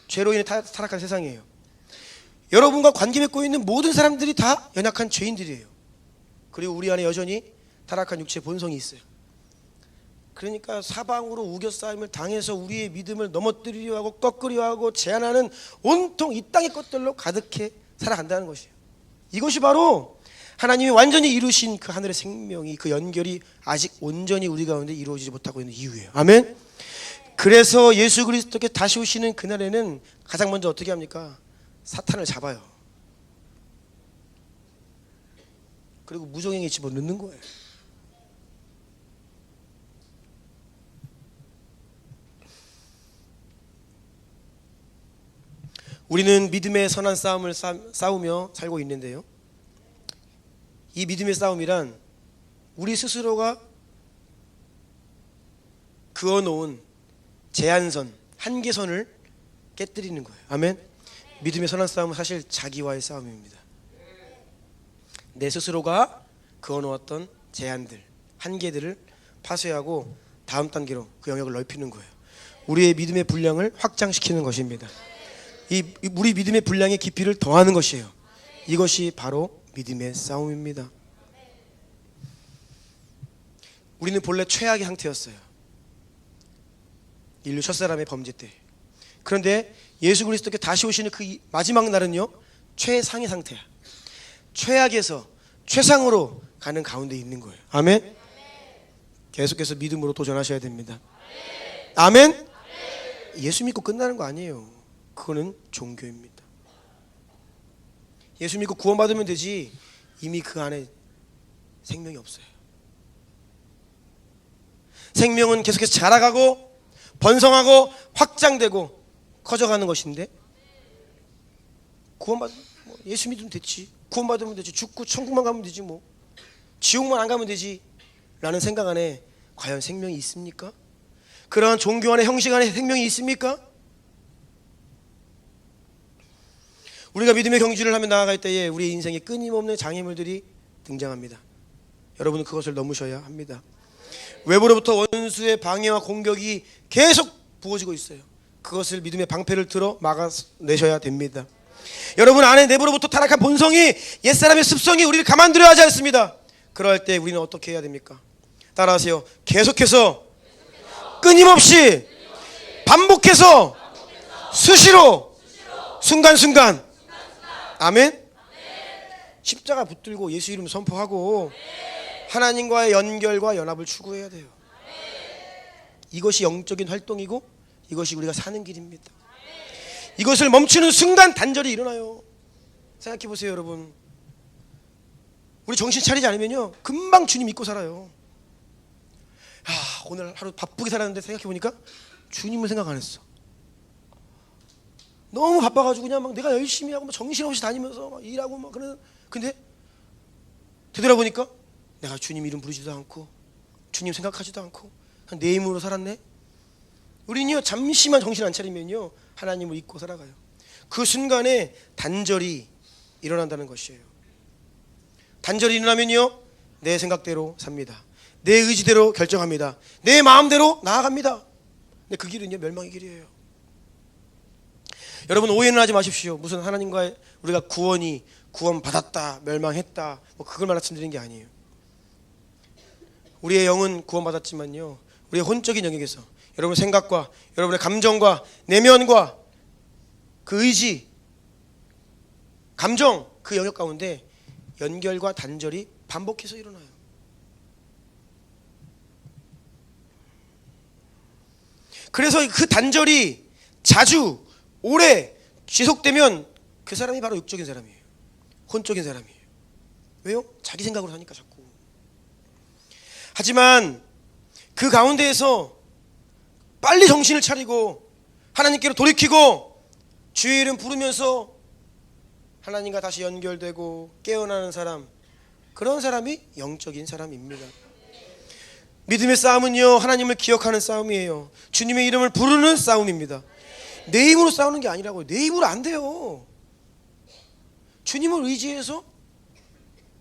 죄로 인해 타락한 세상이에요. 여러분과 관계 맺고 있는 모든 사람들이 다 연약한 죄인들이에요. 그리고 우리 안에 여전히 타락한 육체의 본성이 있어요. 그러니까 사방으로 우겨싸임을 당해서 우리의 믿음을 넘어뜨리려 하고 꺾으려 하고 제한하는 온통 이 땅의 것들로 가득해 살아간다는 것이에요. 이것이 바로 하나님이 완전히 이루신 그 하늘의 생명이, 그 연결이 아직 온전히 우리 가운데 이루어지지 못하고 있는 이유예요. 아멘. 그래서 예수 그리스도께 다시 오시는 그날에는 가장 먼저 어떻게 합니까? 사탄을 잡아요. 그리고 무정행에 집어넣는 거예요. 우리는 믿음의 선한 싸움을 싸우며 살고 있는데요, 이 믿음의 싸움이란 우리 스스로가 그어놓은 제한선, 한계선을 깨뜨리는 거예요. 아멘. 믿음의 선한 싸움은 사실 자기와의 싸움입니다. 내 스스로가 그어놓았던 제한들, 한계들을 파쇄하고 다음 단계로 그 영역을 넓히는 거예요. 우리의 믿음의 분량을 확장시키는 것입니다. 우리 믿음의 분량의 깊이를 더하는 것이에요. 이것이 바로 믿음의 싸움입니다. 우리는 본래 최악의 상태였어요. 인류 첫사람의 범죄 때. 그런데 예수 그리스도께 다시 오시는 그 마지막 날은요, 최상의 상태야. 최악에서 최상으로 가는 가운데 있는 거예요. 아멘. 계속해서 믿음으로 도전하셔야 됩니다. 아멘. 예수 믿고 끝나는 거 아니에요. 그거는 종교입니다. 예수 믿고 구원받으면 되지, 이미 그 안에 생명이 없어요. 생명은 계속해서 자라가고 번성하고 확장되고 커져가는 것인데, 구원받으면 예수 믿으면 됐지, 구원받으면 되지, 죽고 천국만 가면 되지, 뭐 지옥만 안 가면 되지 라는 생각 안에 과연 생명이 있습니까? 그러한 종교 안에, 형식 안에 생명이 있습니까? 우리가 믿음의 경주를 하며 나아갈 때에 우리의 인생에 끊임없는 장애물들이 등장합니다. 여러분은 그것을 넘으셔야 합니다. 외부로부터 원수의 방해와 공격이 계속 부어지고 있어요. 그것을 믿음의 방패를 들어 막아내셔야 됩니다. 여러분 안에 내부로부터 타락한 본성이, 옛사람의 습성이 우리를 가만두려 하지 않습니다. 그럴 때 우리는 어떻게 해야 됩니까? 따라하세요. 계속해서, 끊임없이, 반복해서, 수시로, 순간순간. 아멘. 십자가 붙들고 예수 이름 선포하고 하나님과의 연결과 연합을 추구해야 돼요. 이것이 영적인 활동이고 이것이 우리가 사는 길입니다. 이것을 멈추는 순간 단절이 일어나요. 생각해 보세요, 여러분. 우리 정신 차리지 않으면요, 금방 주님 잊고 살아요. 오늘 하루 바쁘게 살았는데 생각해 보니까 주님을 생각 안 했어. 너무 바빠가지고 그냥 막 내가 열심히 하고 막 정신없이 다니면서 막 일하고 막 그런. 근데 되돌아보니까 내가 주님 이름 부르지도 않고 주님 생각하지도 않고 그냥 내 힘으로 살았네. 우리는요, 잠시만 정신 안 차리면요, 하나님을 잊고 살아가요. 그 순간에 단절이 일어난다는 것이에요. 단절이 일어나면요, 내 생각대로 삽니다. 내 의지대로 결정합니다. 내 마음대로 나아갑니다. 근데 그 길은요, 멸망의 길이에요. 여러분, 오해는 하지 마십시오. 무슨 하나님과 우리가 구원받았다, 멸망했다, 뭐 그걸 말씀드리는 게 아니에요. 우리의 영은 구원받았지만요, 우리의 혼적인 영역에서 여러분의 생각과 여러분의 감정과 내면과 그 의지, 감정, 그 영역 가운데 연결과 단절이 반복해서 일어나요. 그래서 그 단절이 자주 오래 지속되면 그 사람이 바로 육적인 사람이에요. 혼적인 사람이에요. 왜요? 자기 생각으로 사니까 자꾸. 하지만 그 가운데에서 빨리 정신을 차리고 하나님께로 돌이키고 주의 이름 부르면서 하나님과 다시 연결되고 깨어나는 사람, 그런 사람이 영적인 사람입니다. 믿음의 싸움은요, 하나님을 기억하는 싸움이에요. 주님의 이름을 부르는 싸움입니다. 내 힘으로 싸우는 게 아니라고요. 내 힘으로 안 돼요. 주님을 의지해서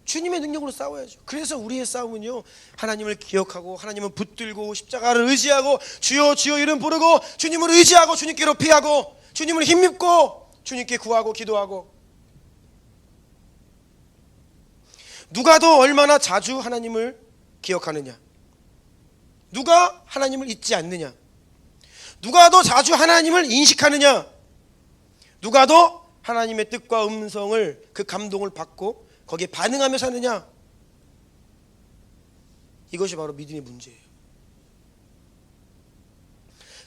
주님의 능력으로 싸워야죠. 그래서 우리의 싸움은요, 하나님을 기억하고 하나님을 붙들고 십자가를 의지하고 주여 주여 이름 부르고 주님을 의지하고 주님께로 피하고 주님을 힘입고 주님께 구하고 기도하고 누가 더 얼마나 자주 하나님을 기억하느냐, 누가 하나님을 잊지 않느냐, 누가 더 자주 하나님을 인식하느냐, 누가 더 하나님의 뜻과 음성을, 그 감동을 받고 거기에 반응하며 사느냐, 이것이 바로 믿음의 문제예요.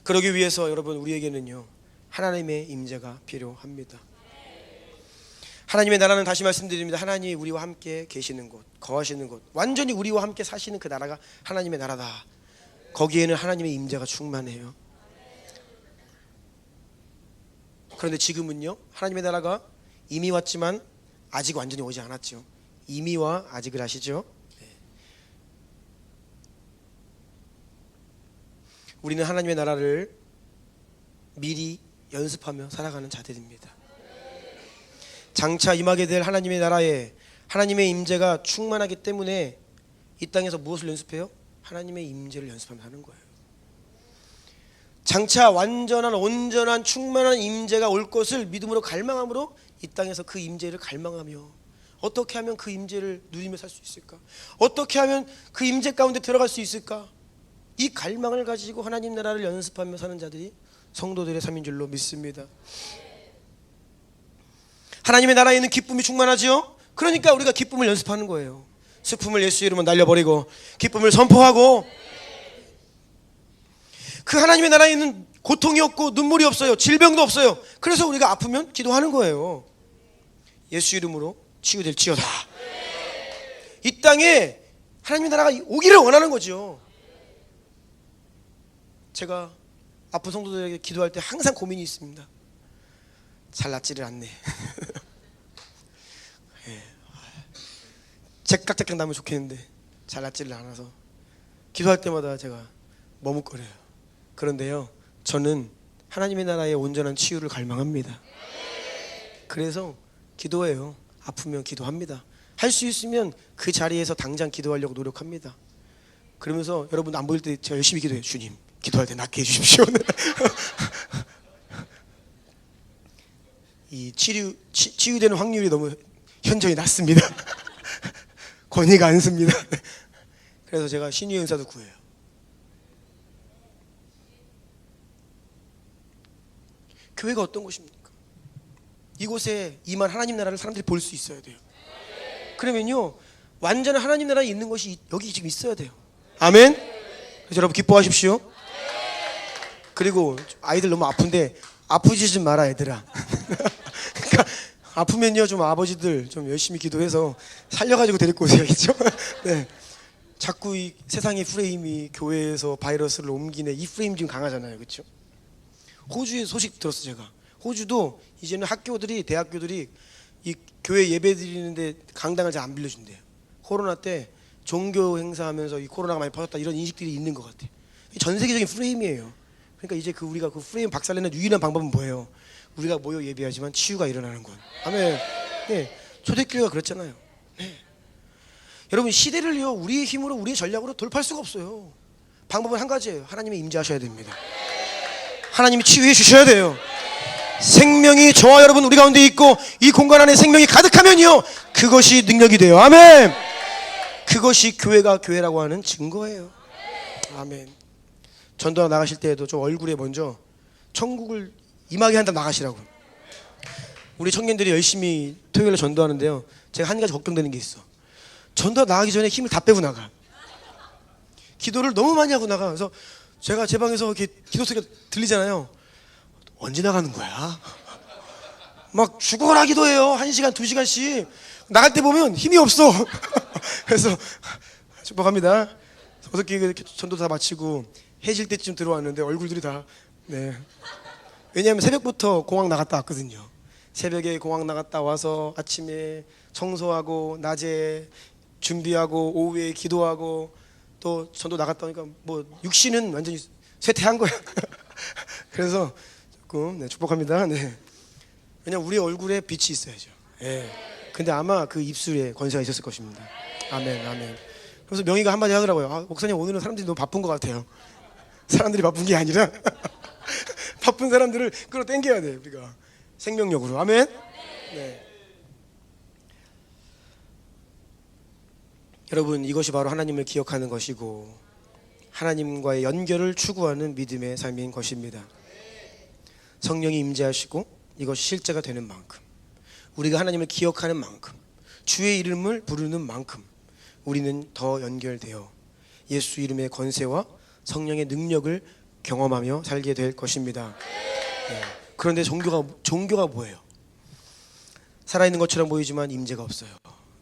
그러기 위해서 여러분, 우리에게는요 하나님의 임재가 필요합니다. 하나님의 나라는, 다시 말씀드립니다, 하나님이 우리와 함께 계시는 곳, 거하시는 곳, 완전히 우리와 함께 사시는 그 나라가 하나님의 나라다. 거기에는 하나님의 임재가 충만해요. 그런데 지금은요, 하나님의 나라가 이미 왔지만 아직 완전히 오지 않았죠. 이미와 아직을 아시죠? 우리는 하나님의 나라를 미리 연습하며 살아가는 자들입니다. 장차 임하게 될 하나님의 나라에 하나님의 임재가 충만하기 때문에 이 땅에서 무엇을 연습해요? 하나님의 임재를 연습하며 사는 거예요. 장차 완전한, 온전한, 충만한 임재가 올 것을 믿음으로 갈망함으로 이 땅에서 그 임재를 갈망하며, 어떻게 하면 그 임재를 누리며 살 수 있을까? 어떻게 하면 그 임재 가운데 들어갈 수 있을까? 이 갈망을 가지고 하나님 나라를 연습하며 사는 자들이 성도들의 삶인 줄로 믿습니다. 하나님의 나라에 있는 기쁨이 충만하지요? 그러니까 우리가 기쁨을 연습하는 거예요. 슬픔을 예수 이름으로 날려버리고 기쁨을 선포하고, 그 하나님의 나라에 있는 고통이 없고 눈물이 없어요. 질병도 없어요. 그래서 우리가 아프면 기도하는 거예요. 예수 이름으로 치유될지어다. 이 땅에 하나님의 나라가 오기를 원하는 거죠. 제가 아픈 성도들에게 기도할 때 항상 고민이 있습니다. 잘 낫지를 않네. 잭깍잭깍 나면 좋겠는데 잘 낫지를 않아서 기도할 때마다 제가 머뭇거려요. 그런데요, 저는 하나님의 나라의 온전한 치유를 갈망합니다. 그래서 기도해요. 아프면 기도합니다. 할 수 있으면 그 자리에서 당장 기도하려고 노력합니다. 그러면서 여러분 안 보일 때 제가 열심히 기도해요. 주님, 기도할 때 낫게 해주십시오. 이 치유되는 확률이 너무 현저히 낮습니다. 권위가 안 씁니다. 그래서 제가 신유의 은사도 구해요. 교회가 어떤 곳입니까? 이곳에 임한 하나님 나라를 사람들이 볼 수 있어야 돼요. 그러면요, 완전한 하나님 나라에 있는 것이 여기 지금 있어야 돼요. 아멘. 그래서 여러분 기뻐하십시오. 그리고 아이들 너무 아픈데 아프지 좀 마라 얘들아. 그러니까 아프면요, 좀 아버지들 좀 열심히 기도해서 살려가지고 데리고 오세요. 그렇죠? 네. 자꾸 이 세상의 프레임이 교회에서 바이러스를 옮기네, 이 프레임 지금 강하잖아요. 그렇죠? 호주의 소식 들었어. 제가 호주도 이제는 학교들이, 대학교들이 이 교회 예배 드리는데 강당을 잘 안 빌려준대요. 코로나 때 종교 행사하면서 이 코로나가 많이 퍼졌다, 이런 인식들이 있는 것 같아요. 전 세계적인 프레임이에요. 그러니까 이제 우리가 그 프레임 박살내는 유일한 방법은 뭐예요? 우리가 모여 예배하지만 치유가 일어나는 것. 아멘. 네, 초대교회가 그랬잖아요. 네. 여러분, 시대를요 우리의 힘으로, 우리의 전략으로 돌파할 수가 없어요. 방법은 한 가지예요. 하나님이 임재하셔야 됩니다. 하나님이 치유해 주셔야 돼요. 생명이 저와 여러분 우리 가운데 있고 이 공간 안에 생명이 가득하면요, 그것이 능력이 돼요. 아멘. 그것이 교회가 교회라고 하는 증거예요. 아멘. 전도하 나가실 때에도 좀 얼굴에 먼저 천국을 임하게 한다 나가시라고. 우리 청년들이 열심히 토요일에 전도하는데요, 제가 한 가지 걱정되는 게 있어. 전도 나가기 전에 힘을 다 빼고 나가. 기도를 너무 많이 하고 나가. 그래서 제가 제 방에서 이렇게 기도 소리가 들리잖아요. 언제 나가는 거야? 막 죽어라 기도해요. 1시간, 2시간씩. 나갈 때 보면 힘이 없어. 그래서 축복합니다. 어저께 전도 다 마치고 해질 때쯤 들어왔는데 얼굴들이 다, 네. 왜냐하면 새벽부터 공항 나갔다 왔거든요. 새벽에 공항 나갔다 와서 아침에 청소하고 낮에 준비하고 오후에 기도하고 또 전도 나갔다 오니까 뭐 육신은 완전히 쇠퇴한 거야. 그래서 조금, 네, 축복합니다. 네. 왜냐면 우리 얼굴에 빛이 있어야죠. 네. 근데 아마 그 입술에 권세가 있었을 것입니다. 아멘, 아멘. 그래서 명희가 한마디 하더라고요. 아, 목사님 오늘은 사람들이 너무 바쁜 것 같아요. 사람들이 바쁜 게 아니라 바쁜 사람들을 끌어당겨야 돼, 우리가. 생명력으로. 아멘. 네. 여러분, 이것이 바로 하나님을 기억하는 것이고 하나님과의 연결을 추구하는 믿음의 삶인 것입니다. 성령이 임재하시고 이것이 실제가 되는 만큼, 우리가 하나님을 기억하는 만큼, 주의 이름을 부르는 만큼 우리는 더 연결되어 예수 이름의 권세와 성령의 능력을 경험하며 살게 될 것입니다. 그런데 종교가 뭐예요? 살아있는 것처럼 보이지만 임재가 없어요.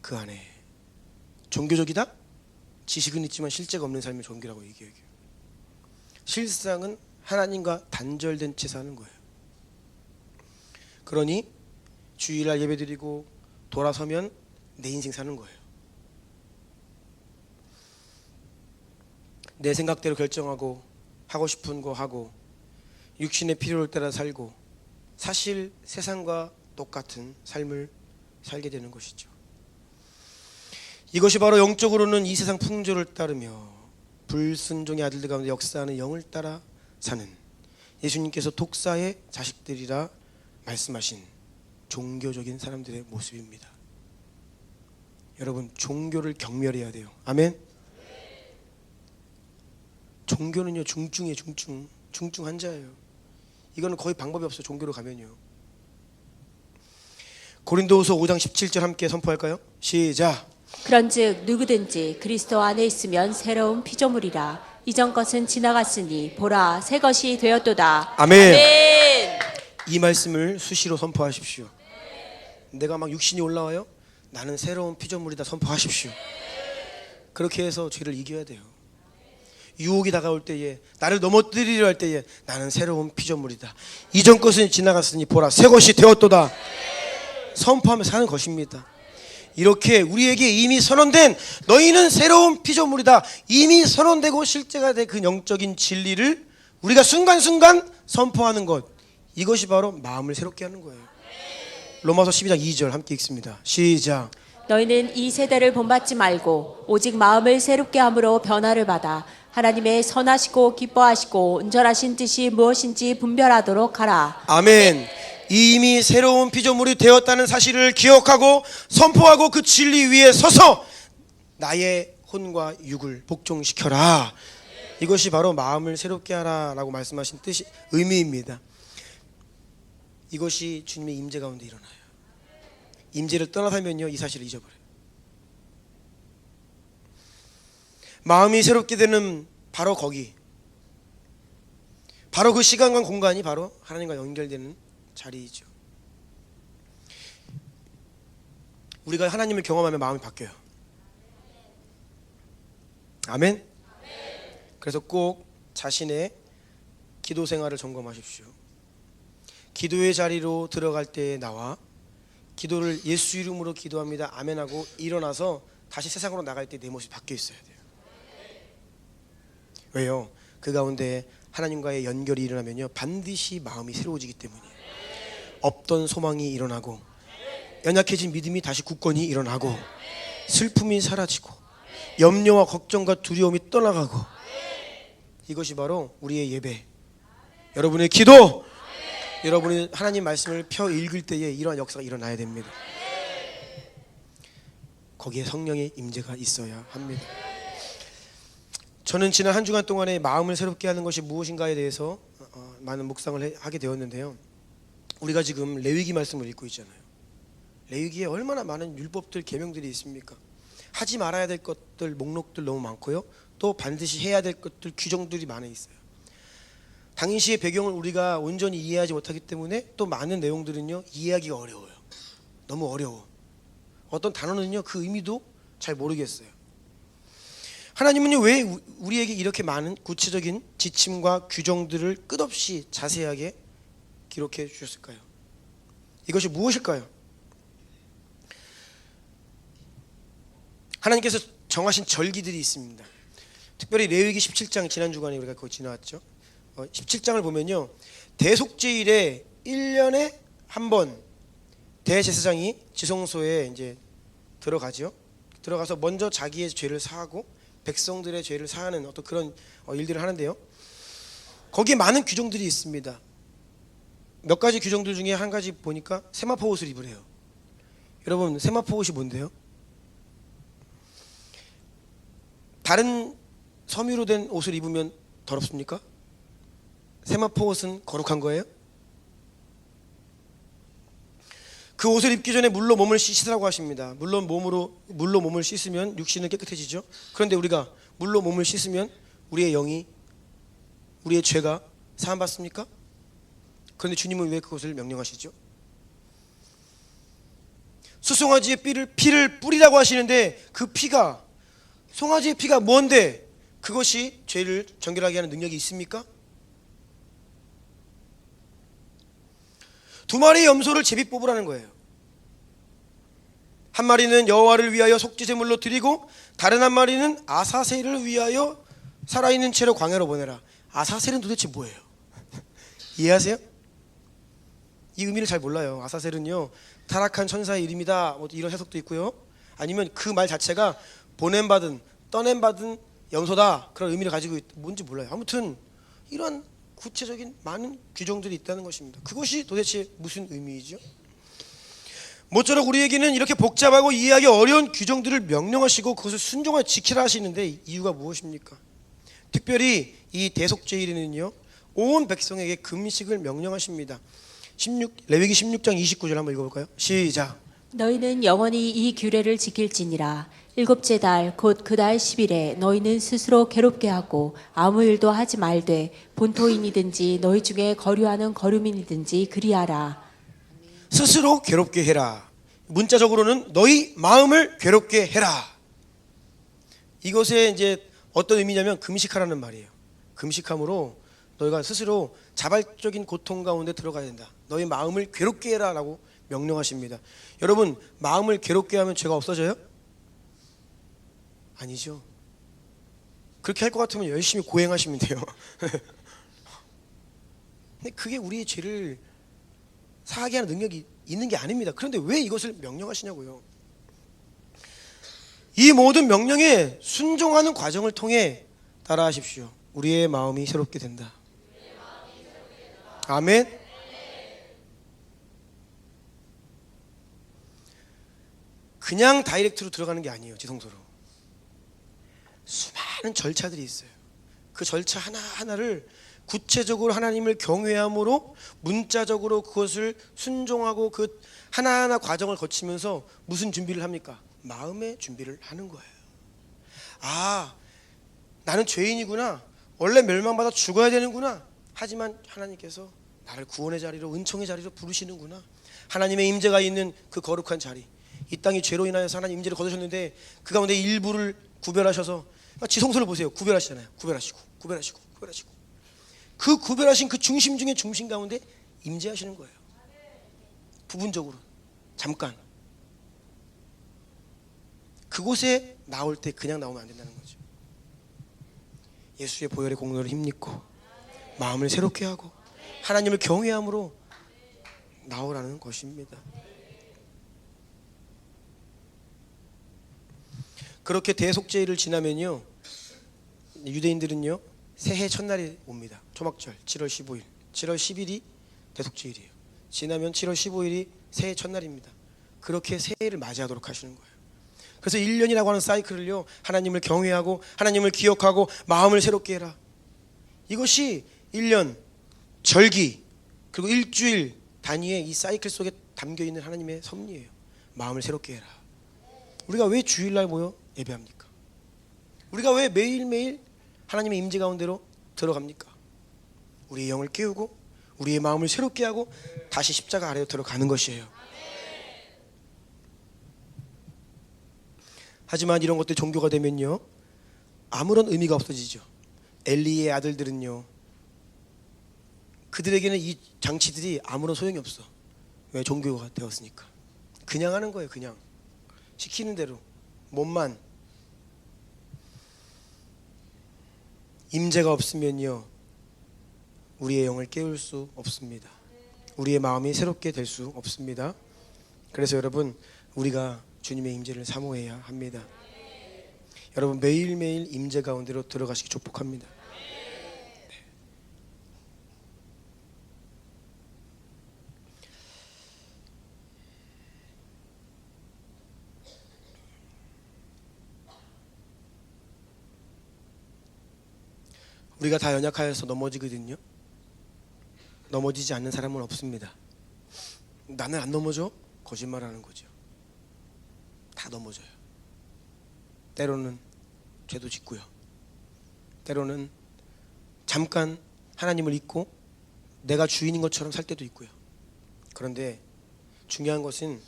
그 안에 종교적이다? 지식은 있지만 실제가 없는 삶이 종교라고 얘기해요. 실상은 하나님과 단절된 채 사는 거예요. 그러니 주일날 예배드리고 돌아서면 내 인생 사는 거예요. 내 생각대로 결정하고 하고 싶은 거 하고 육신의 필요를 따라 살고 사실 세상과 똑같은 삶을 살게 되는 것이죠. 이것이 바로 영적으로는 이 세상 풍조를 따르며 불순종의 아들들 가운데 역사하는 영을 따라 사는 예수님께서 독사의 자식들이라 말씀하신 종교적인 사람들의 모습입니다. 여러분, 종교를 경멸해야 돼요. 아멘. 종교는요, 중증이에요. 중증 환자예요. 이거는 거의 방법이 없어요. 종교로 가면요. 고린도후서 5장 17절 함께 선포할까요? 시작. 그런즉 누구든지 그리스도 안에 있으면 새로운 피조물이라. 이전 것은 지나갔으니 보라 새 것이 되었도다. 아멘. 아멘. 이 말씀을 수시로 선포하십시오. 내가 막 육신이 올라와요? 나는 새로운 피조물이다 선포하십시오. 그렇게 해서 죄를 이겨야 돼요. 유혹이 다가올 때에, 나를 넘어뜨리려 할 때에 나는 새로운 피조물이다. 이전 것은 지나갔으니 보라 새 것이 되었도다. 선포하며 사는 것입니다. 이렇게 우리에게 이미 선언된 너희는 새로운 피조물이다, 이미 선언되고 실제가 된 그 영적인 진리를 우리가 순간순간 선포하는 것, 이것이 바로 마음을 새롭게 하는 거예요. 로마서 12장 2절 함께 읽습니다. 시작. 너희는 이 세대를 본받지 말고 오직 마음을 새롭게 함으로 변화를 받아 하나님의 선하시고 기뻐하시고 온전하신 뜻이 무엇인지 분별하도록 하라. 아멘. 이미 새로운 피조물이 되었다는 사실을 기억하고 선포하고 그 진리 위에 서서 나의 혼과 육을 복종시켜라. 이것이 바로 마음을 새롭게 하라라고 말씀하신 뜻이 의미입니다. 이것이 주님의 임재 가운데 일어나요. 임재를 떠나 살면요, 이 사실을 잊어버려요. 마음이 새롭게 되는 바로 거기, 바로 그 시간과 공간이 바로 하나님과 연결되는 자리이죠. 우리가 하나님을 경험하면 마음이 바뀌어요. 아멘. 그래서 꼭 자신의 기도 생활을 점검하십시오. 기도의 자리로 들어갈 때 나와 기도를 예수 이름으로 기도합니다 아멘하고 일어나서 다시 세상으로 나갈 때 내 모습이 바뀌어 있어야 돼요. 왜요? 그 가운데 하나님과의 연결이 일어나면요, 반드시 마음이 새로워지기 때문이에요. 없던 소망이 일어나고 연약해진 믿음이 다시 굳건히 일어나고 슬픔이 사라지고 염려와 걱정과 두려움이 떠나가고, 이것이 바로 우리의 예배, 여러분의 기도, 여러분이 하나님 말씀을 펴 읽을 때에 이러한 역사가 일어나야 됩니다. 거기에 성령의 임재가 있어야 합니다. 저는 지난 한 주간 동안에 마음을 새롭게 하는 것이 무엇인가에 대해서 많은 묵상을 하게 되었는데요. 우리가 지금 레위기 말씀을 읽고 있잖아요. 레위기에 얼마나 많은 율법들, 계명들이 있습니까? 하지 말아야 될 것들, 목록들 너무 많고요. 또 반드시 해야 될 것들, 규정들이 많이 있어요. 당시의 배경을 우리가 온전히 이해하지 못하기 때문에 또 많은 내용들은요, 이해하기가 어려워요. 너무 어려워. 어떤 단어는요, 그 의미도 잘 모르겠어요. 하나님은요, 왜 우리에게 이렇게 많은 구체적인 지침과 규정들을 끝없이 자세하게 기록해 주셨을까요? 이것이 무엇일까요? 하나님께서 정하신 절기들이 있습니다. 특별히 레위기 17장, 지난 주간에 우리가 그거 지나왔죠. 17장을 보면요, 대속죄일에 1년에 한 번 대제사장이 지성소에 이제 들어가죠. 들어가서 먼저 자기의 죄를 사하고 백성들의 죄를 사하는 어떤 그런 일들을 하는데요. 거기에 많은 규정들이 있습니다. 몇 가지 규정들 중에 한 가지 보니까 세마포 옷을 입으래요. 여러분, 세마포 옷이 뭔데요? 다른 섬유로 된 옷을 입으면 더럽습니까? 세마포 옷은 거룩한 거예요? 그 옷을 입기 전에 물로 몸을 씻으라고 하십니다. 물론 물로 몸을 씻으면 육신은 깨끗해지죠. 그런데 우리가 물로 몸을 씻으면 우리의 영이, 우리의 죄가 사함받습니까? 그런데 주님은 왜 그것을 명령하시죠? 수송아지의 피를 뿌리라고 하시는데 그 피가, 송아지의 피가 뭔데 그것이 죄를 정결하게 하는 능력이 있습니까? 두 마리의 염소를 제비 뽑으라는 거예요. 한 마리는 여호와를 위하여 속죄제물로 드리고 다른 한 마리는 아사셀을 위하여 살아있는 채로 광야로 보내라. 아사셀은 도대체 뭐예요? 이해하세요? 이 의미를 잘 몰라요. 아사셀은요, 타락한 천사의 이름이다, 뭐 이런 해석도 있고요. 아니면 그 말 자체가 보냄받은, 떠냄받은 염소다, 그런 의미를 가지고 뭔지 몰라요. 아무튼 이런 구체적인 많은 규정들이 있다는 것입니다. 그것이 도대체 무슨 의미이죠? 모쪼록 우리에게는 이렇게 복잡하고 이해하기 어려운 규정들을 명령하시고 그것을 순종하여 지키라 하시는데 이유가 무엇입니까? 특별히 이 대속죄일에는요, 온 백성에게 금식을 명령하십니다. 레위기 16장 29절 한번 읽어볼까요? 시작. 너희는 영원히 이 규례를 지킬지니라. 일곱째 달 곧 그 달 10일에 너희는 스스로 괴롭게 하고 아무 일도 하지 말되 본토인이든지 너희 중에 거류하는 거류민이든지 그리하라. 스스로 괴롭게 해라. 문자적으로는 너희 마음을 괴롭게 해라. 이것에 이제 어떤 의미냐면 금식하라는 말이에요. 금식함으로 너희가 스스로 자발적인 고통 가운데 들어가야 된다. 너희 마음을 괴롭게 해라 라고 명령하십니다. 여러분, 마음을 괴롭게 하면 죄가 없어져요? 아니죠. 그렇게 할 것 같으면 열심히 고행하시면 돼요. 근데 그게 우리의 죄를 사하게 하는 능력이 있는 게 아닙니다. 그런데 왜 이것을 명령하시냐고요. 이 모든 명령에 순종하는 과정을 통해 따라하십시오. 우리의 마음이 새롭게 된다. 아멘. 그냥 다이렉트로 들어가는 게 아니에요. 지성소로 수많은 절차들이 있어요. 그 절차 하나하나를 구체적으로 하나님을 경외함으로 문자적으로 그것을 순종하고 그 하나하나 과정을 거치면서 무슨 준비를 합니까? 마음의 준비를 하는 거예요. 아, 나는 죄인이구나. 원래 멸망받아 죽어야 되는구나. 하지만 하나님께서 나를 구원의 자리로, 은총의 자리로 부르시는구나. 하나님의 임재가 있는 그 거룩한 자리. 이 땅이 죄로 인하여서 하나님 임재를 거두셨는데 그 가운데 일부를 구별하셔서, 지성소를 보세요. 구별하시잖아요. 구별하시고 그 구별하신 그 중심 중에 중심 가운데 임재하시는 거예요. 부분적으로 잠깐 그곳에 나올 때 그냥 나오면 안 된다는 거죠. 예수의 보혈의 공로를 힘입고 마음을 새롭게 하고 하나님을 경외함으로 나오라는 것입니다. 그렇게 대속죄일을 지나면요, 유대인들은요 새해 첫날이 옵니다. 초막절 7월 15일, 7월 10일이 대속죄일이에요. 지나면 7월 15일이 새해 첫날입니다. 그렇게 새해를 맞이하도록 하시는 거예요. 그래서 1년이라고 하는 사이클을요, 하나님을 경외하고 하나님을 기억하고 마음을 새롭게 해라. 이것이 1년, 절기, 그리고 일주일 단위의 이 사이클 속에 담겨있는 하나님의 섭리예요. 마음을 새롭게 해라. 우리가 왜 주일날 모여 예배합니까? 우리가 왜 매일매일 하나님의 임재 가운데로 들어갑니까? 우리의 영을 깨우고 우리의 마음을 새롭게 하고 다시 십자가 아래로 들어가는 것이에요. 하지만 이런 것들이 종교가 되면요, 아무런 의미가 없어지죠. 엘리의 아들들은요, 그들에게는 이 장치들이 아무런 소용이 없어. 왜? 종교가 되었으니까. 그냥 하는 거예요. 그냥 시키는 대로 몸만. 임재가 없으면요, 우리의 영을 깨울 수 없습니다. 우리의 마음이 새롭게 될 수 없습니다. 그래서 여러분, 우리가 주님의 임재를 사모해야 합니다. 여러분, 매일매일 임재 가운데로 들어가시기 축복합니다. 우리가 다 연약하여서 넘어지거든요. 넘어지지 않는 사람은 없습니다. 나는 안 넘어져? 거짓말하는 거죠. 다 넘어져요. 때로는 죄도 짓고요. 때로는 잠깐 하나님을 잊고 내가 주인인 것처럼 살 때도 있고요. 그런데 중요한 것은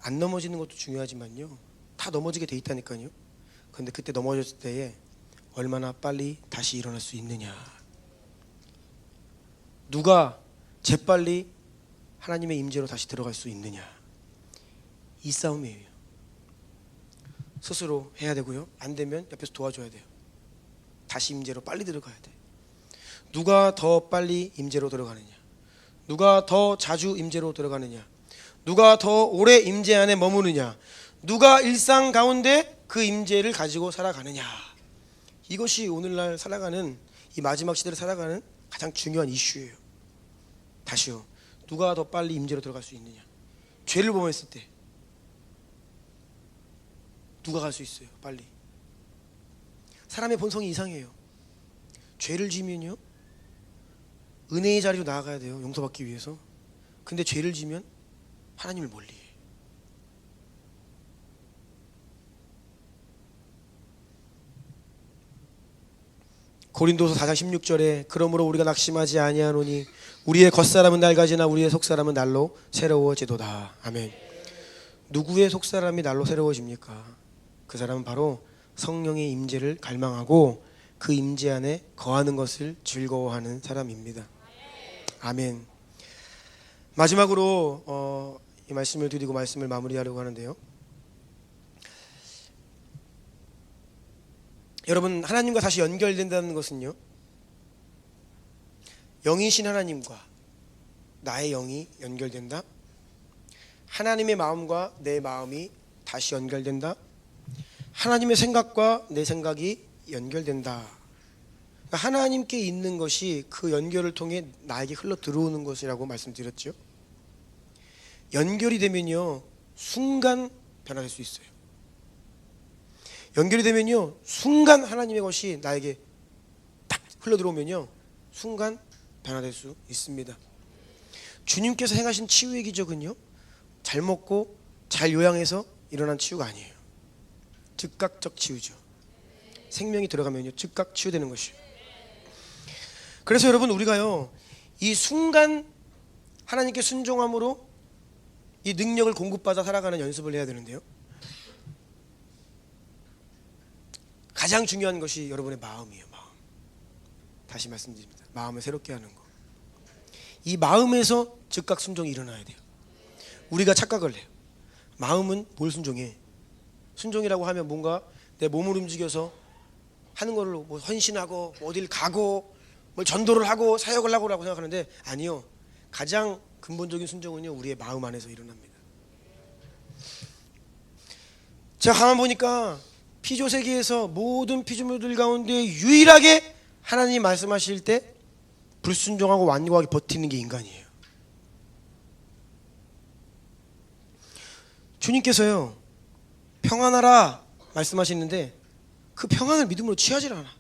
안 넘어지는 것도 중요하지만요, 다 넘어지게 돼 있다니까요. 그런데 그때 넘어졌을 때에 얼마나 빨리 다시 일어날 수 있느냐, 누가 재빨리 하나님의 임재로 다시 들어갈 수 있느냐, 이 싸움이에요. 스스로 해야 되고요, 안 되면 옆에서 도와줘야 돼요. 다시 임재로 빨리 들어가야 돼. 누가 더 빨리 임재로 들어가느냐, 누가 더 자주 임재로 들어가느냐, 누가 더 오래 임재 안에 머무느냐, 누가 일상 가운데 그 임재를 가지고 살아가느냐, 이것이 오늘날 살아가는, 이 마지막 시대를 살아가는 가장 중요한 이슈예요. 다시요, 누가 더 빨리 임재로 들어갈 수 있느냐. 죄를 범했을 때 누가 갈 수 있어요 빨리? 사람의 본성이 이상해요. 죄를 지면요, 은혜의 자리로 나아가야 돼요, 용서받기 위해서. 근데 죄를 지면 하나님을 멀리해요. 고린도서 4장 16절에 그러므로 우리가 낙심하지 아니하노니 우리의 겉사람은 낡아지나 우리의 속사람은 날로 새로워지도다. 아멘. 누구의 속사람이 날로 새로워집니까? 그 사람은 바로 성령의 임재를 갈망하고 그 임재 안에 거하는 것을 즐거워하는 사람입니다. 아멘. 마지막으로 이 말씀을 드리고 말씀을 마무리하려고 하는데요, 여러분, 하나님과 다시 연결된다는 것은요, 영이신 하나님과 나의 영이 연결된다, 하나님의 마음과 내 마음이 다시 연결된다, 하나님의 생각과 내 생각이 연결된다. 그러니까 하나님께 있는 것이 그 연결을 통해 나에게 흘러 들어오는 것이라고 말씀드렸죠. 연결이 되면요, 순간 변화될 수 있어요. 연결이 되면요, 순간 하나님의 것이 나에게 딱 흘러 들어오면요, 순간 변화될 수 있습니다. 주님께서 행하신 치유의 기적은요, 잘 먹고 잘 요양해서 일어난 치유가 아니에요. 즉각적 치유죠. 생명이 들어가면요, 즉각 치유되는 것이에요. 그래서 여러분, 우리가요, 이 순간 하나님께 순종함으로 이 능력을 공급받아 살아가는 연습을 해야 되는데요, 가장 중요한 것이 여러분의 마음이에요. 마음. 다시 말씀드립니다. 마음을 새롭게 하는 거. 이 마음에서 즉각 순종이 일어나야 돼요. 우리가 착각을 해요. 마음은 뭘 순종해? 순종이라고 하면 뭔가 내 몸을 움직여서 하는 걸로 뭐 헌신하고 뭐 어딜 가고 뭘 전도를 하고 사역을 하고라고 생각하는데, 아니요. 가장 근본적인 순종은요, 우리의 마음 안에서 일어납니다. 제가 가만 보니까 피조 세계에서 모든 피조물들 가운데 유일하게 하나님이 말씀하실 때 불순종하고 완고하게 버티는 게 인간이에요. 주님께서요, 평안하라 말씀하시는데 그 평안을 믿음으로 취하질 않아.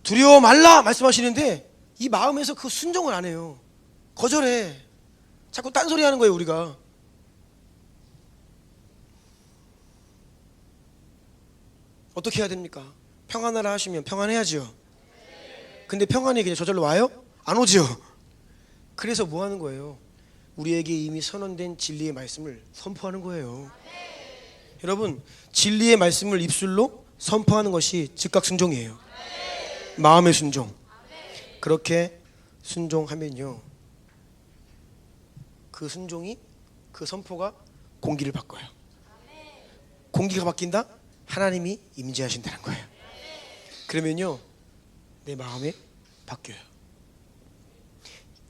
두려워 말라 말씀하시는데 이 마음에서 그 순종을 안 해요. 거절해. 자꾸 딴소리 하는 거예요, 우리가. 어떻게 해야 됩니까? 평안하라 하시면 평안해야지요. 근데 평안이 그냥 저절로 와요? 안 오죠. 그래서 뭐 하는 거예요? 우리에게 이미 선언된 진리의 말씀을 선포하는 거예요. 여러분, 진리의 말씀을 입술로 선포하는 것이 즉각 순종이에요. 마음의 순종. 그렇게 순종하면요, 그 순종이, 그 선포가 공기를 바꿔요. 공기가 바뀐다? 하나님이 임재하신다는 거예요. 그러면요, 내 마음이 바뀌어요.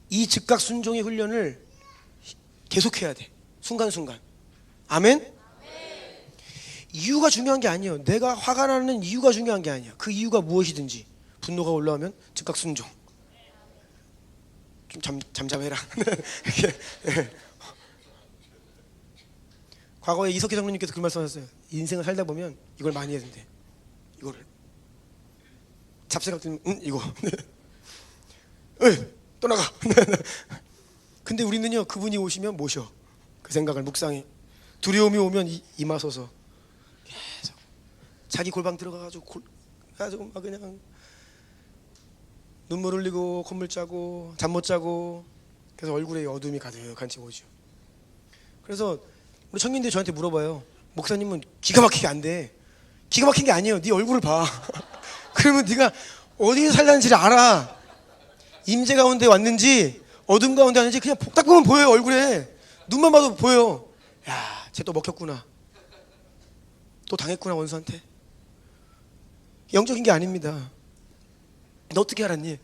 이 즉각 순종의 훈련을 계속해야 돼. 순간순간. 아멘? 이유가 중요한 게 아니에요. 내가 화가 나는 이유가 중요한 게 아니야. 그 이유가 무엇이든지 분노가 올라오면 즉각 순종. 좀 잠잠해라. 과거에 이석희 장로님께서 그 말씀하셨어요. 인생을 살다 보면 이걸 많이 해야 된대. 이거를 잡생각 들면 이거 또 나가. 근데 우리는요, 그분이 오시면 모셔. 그 생각을 묵상해. 두려움이 오면 임하소서. 계속 자기 골방 들어가가지고 가지고 막 그냥 눈물 흘리고 콧물 짜고 잠 못 자고, 그래서 얼굴에 어둠이 가득한 채 오죠. 그래서 우리 청년들이 저한테 물어봐요. 목사님은 기가 막히게 안 돼. 기가 막힌 게 아니에요. 네 얼굴을 봐. 그러면 네가 어디에 살라는지를 알아. 임재 가운데 왔는지 어둠 가운데 왔는지 그냥 딱 보면 보여요. 얼굴에 눈만 봐도 보여. 야, 쟤 또 먹혔구나. 또 당했구나, 원수한테. 영적인 게 아닙니다. 너 어떻게 알았니?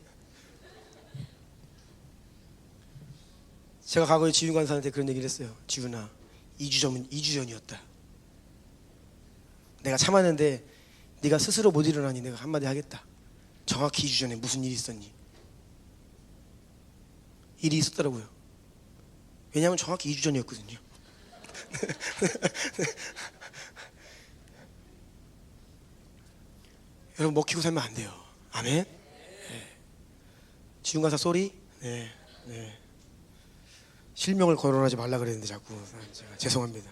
제가 과거에 지윤 간사한테 그런 얘기를 했어요. 지윤아, 2주 전이었다. 내가 참았는데 네가 스스로 못 일어나니 내가 한마디 하겠다. 정확히 2주 전에 무슨 일이 있었니? 일이 있었더라고요. 왜냐하면 정확히 2주 전이었거든요. 여러분, 먹히고 살면 안 돼요. 아멘. 네. 지훈 간사 쏘리. 네. 실명을 거론하지 말라 그랬는데 자꾸 제가 죄송합니다.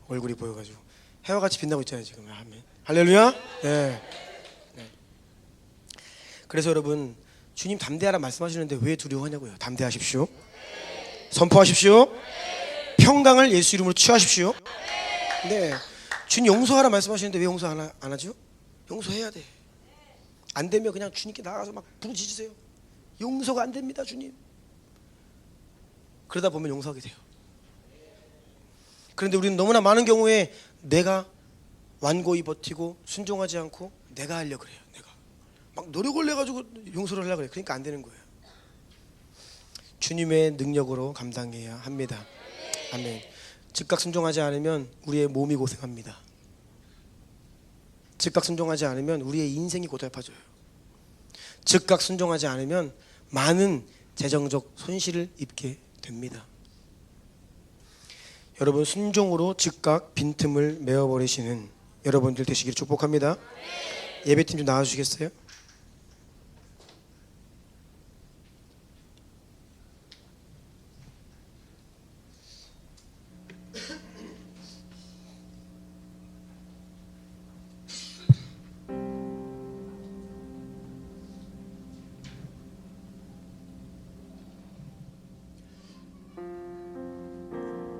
얼굴이 보여가지고 해와 같이 빛나고 있잖아요 지금. 아멘. 할렐루야. 네. 그래서 여러분, 주님 담대하라 말씀하시는데 왜 두려워하냐고요. 담대하십시오. 선포하십시오. 평강을 예수 이름으로 취하십시오. 네. 주님 용서하라 말씀하시는데 왜 용서 안 하죠? 용서해야 돼. 안 되면 그냥 주님께 나가서 막 부르짖으세요. 용서가 안 됩니다, 주님. 그러다 보면 용서하게 돼요. 그런데 우리는 너무나 많은 경우에 내가 완고히 버티고 순종하지 않고 내가 하려고 그래요. 내가 막 노력을 해가지고 용서를 하려고 그래요. 그러니까 안 되는 거예요. 주님의 능력으로 감당해야 합니다. 아멘. 즉각 순종하지 않으면 우리의 몸이 고생합니다. 즉각 순종하지 않으면 우리의 인생이 고달파져요. 즉각 순종하지 않으면 많은 재정적 손실을 입게 됩니다. 여러분, 순종으로 즉각 빈틈을 메워버리시는 여러분들 되시기를 축복합니다. 예배팀 좀 나와주시겠어요?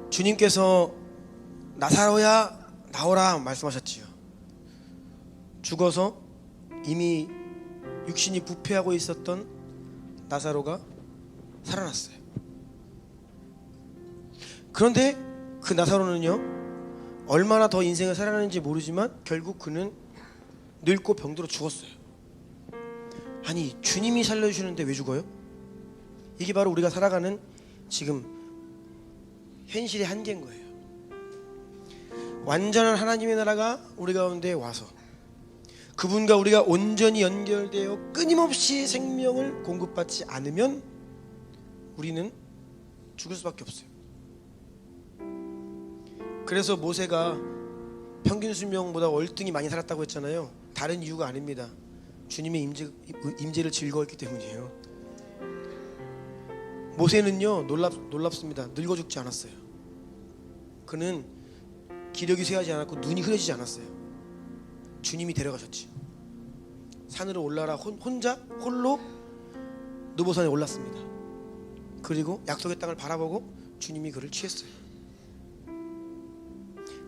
주님께서 나사로야 나오라 말씀하셨지요. 죽어서 이미 육신이 부패하고 있었던 나사로가 살아났어요. 그런데 그 나사로는요, 얼마나 더 인생을 살아났는지 모르지만 결국 그는 늙고 병들어 죽었어요. 아니, 주님이 살려주시는데 왜 죽어요? 이게 바로 우리가 살아가는 지금 현실의 한계인 거예요. 완전한 하나님의 나라가 우리 가운데 와서 그분과 우리가 온전히 연결되어 끊임없이 생명을 공급받지 않으면 우리는 죽을 수밖에 없어요. 그래서 모세가 평균 수명보다 월등히 많이 살았다고 했잖아요. 다른 이유가 아닙니다. 주님의 임재를 즐거웠기 때문이에요. 모세는요, 놀랍습니다. 늙어 죽지 않았어요. 그는 기력이 쇠하지 않았고 눈이 흐려지지 않았어요. 주님이 데려가셨지. 산으로 올라라. 홀로 느보산에 올랐습니다. 그리고 약속의 땅을 바라보고 주님이 그를 취했어요.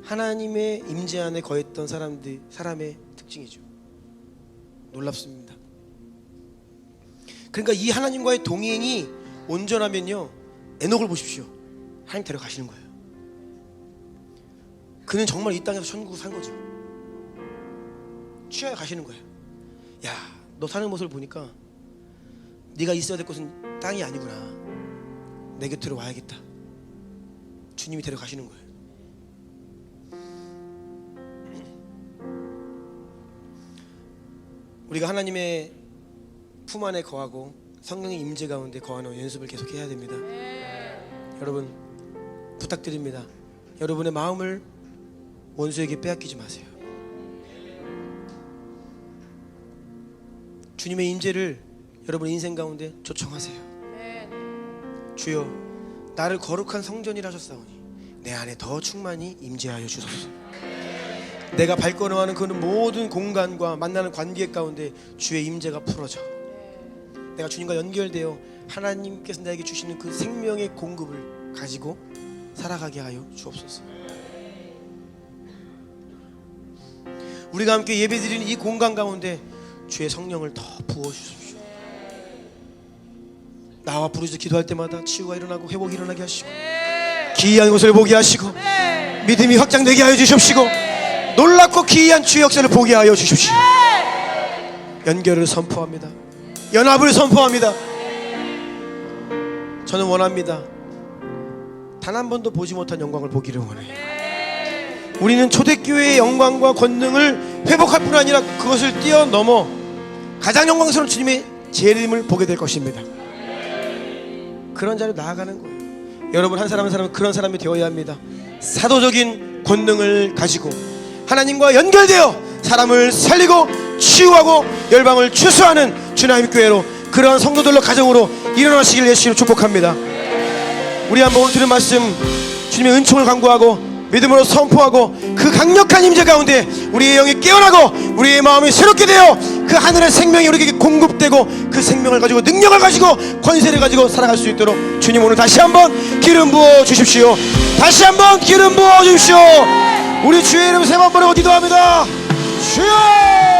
하나님의 임재 안에 거했던 사람의 특징이죠. 놀랍습니다. 그러니까 이 하나님과의 동행이 온전하면요, 에녹을 보십시오. 하나님 데려가시는 거예요. 그는 정말 이 땅에서 천국을 산 거죠. 취하여 가시는 거예요. 야, 너 사는 모습을 보니까 네가 있어야 될 곳은 땅이 아니구나. 내 곁으로 와야겠다. 주님이 데려가시는 거예요. 우리가 하나님의 품 안에 거하고 성령의 임재 가운데 거하는 연습을 계속 해야 됩니다. 여러분, 부탁드립니다. 여러분의 마음을 원수에게 빼앗기지 마세요. 주님의 임재를 여러분 인생 가운데 초청하세요. 주여, 나를 거룩한 성전이라 하셨사오니 내 안에 더 충만히 임재하여 주소서. 내가 발걸음하는 그 모든 공간과 만나는 관계 가운데 주의 임재가 풀어져 내가 주님과 연결되어 하나님께서 나에게 주시는 그 생명의 공급을 가지고 살아가게 하여 주옵소서. 우리가 함께 예배드리는 이 공간 가운데 주의 성령을 더 부어주십시오. 나와 부르짖어 기도할 때마다 치유가 일어나고 회복이 일어나게 하시고 기이한 것을 보게 하시고 믿음이 확장되게 하여 주십시고 놀랍고 기이한 주의 역사를 보게 하여 주십시오. 연결을 선포합니다. 연합을 선포합니다. 저는 원합니다. 단 한 번도 보지 못한 영광을 보기를 원해요. 우리는 초대교회의 영광과 권능을 회복할 뿐 아니라 그것을 뛰어넘어 가장 영광스러운 주님의 재림을 보게 될 것입니다. 그런 자리로 나아가는 거예요. 여러분 한 사람 한 사람은 그런 사람이 되어야 합니다. 사도적인 권능을 가지고 하나님과 연결되어 사람을 살리고 치유하고 열방을 추수하는 주님의 교회로, 그러한 성도들로 가정으로 일어나시길 예수로 축복합니다. 우리 한번 오늘 들은 말씀 주님의 은총을 간구하고 믿음으로 선포하고 그 강력한 임재 가운데 우리의 영이 깨어나고 우리의 마음이 새롭게 되어 그 하늘의 생명이 우리에게 공급되고 그 생명을 가지고 능력을 가지고 권세를 가지고 살아갈 수 있도록 주님 오늘 다시 한번 기름 부어 주십시오. 다시 한번 기름 부어 주십시오. 우리 주의 이름 세 번 부르고 기도합니다. 주여!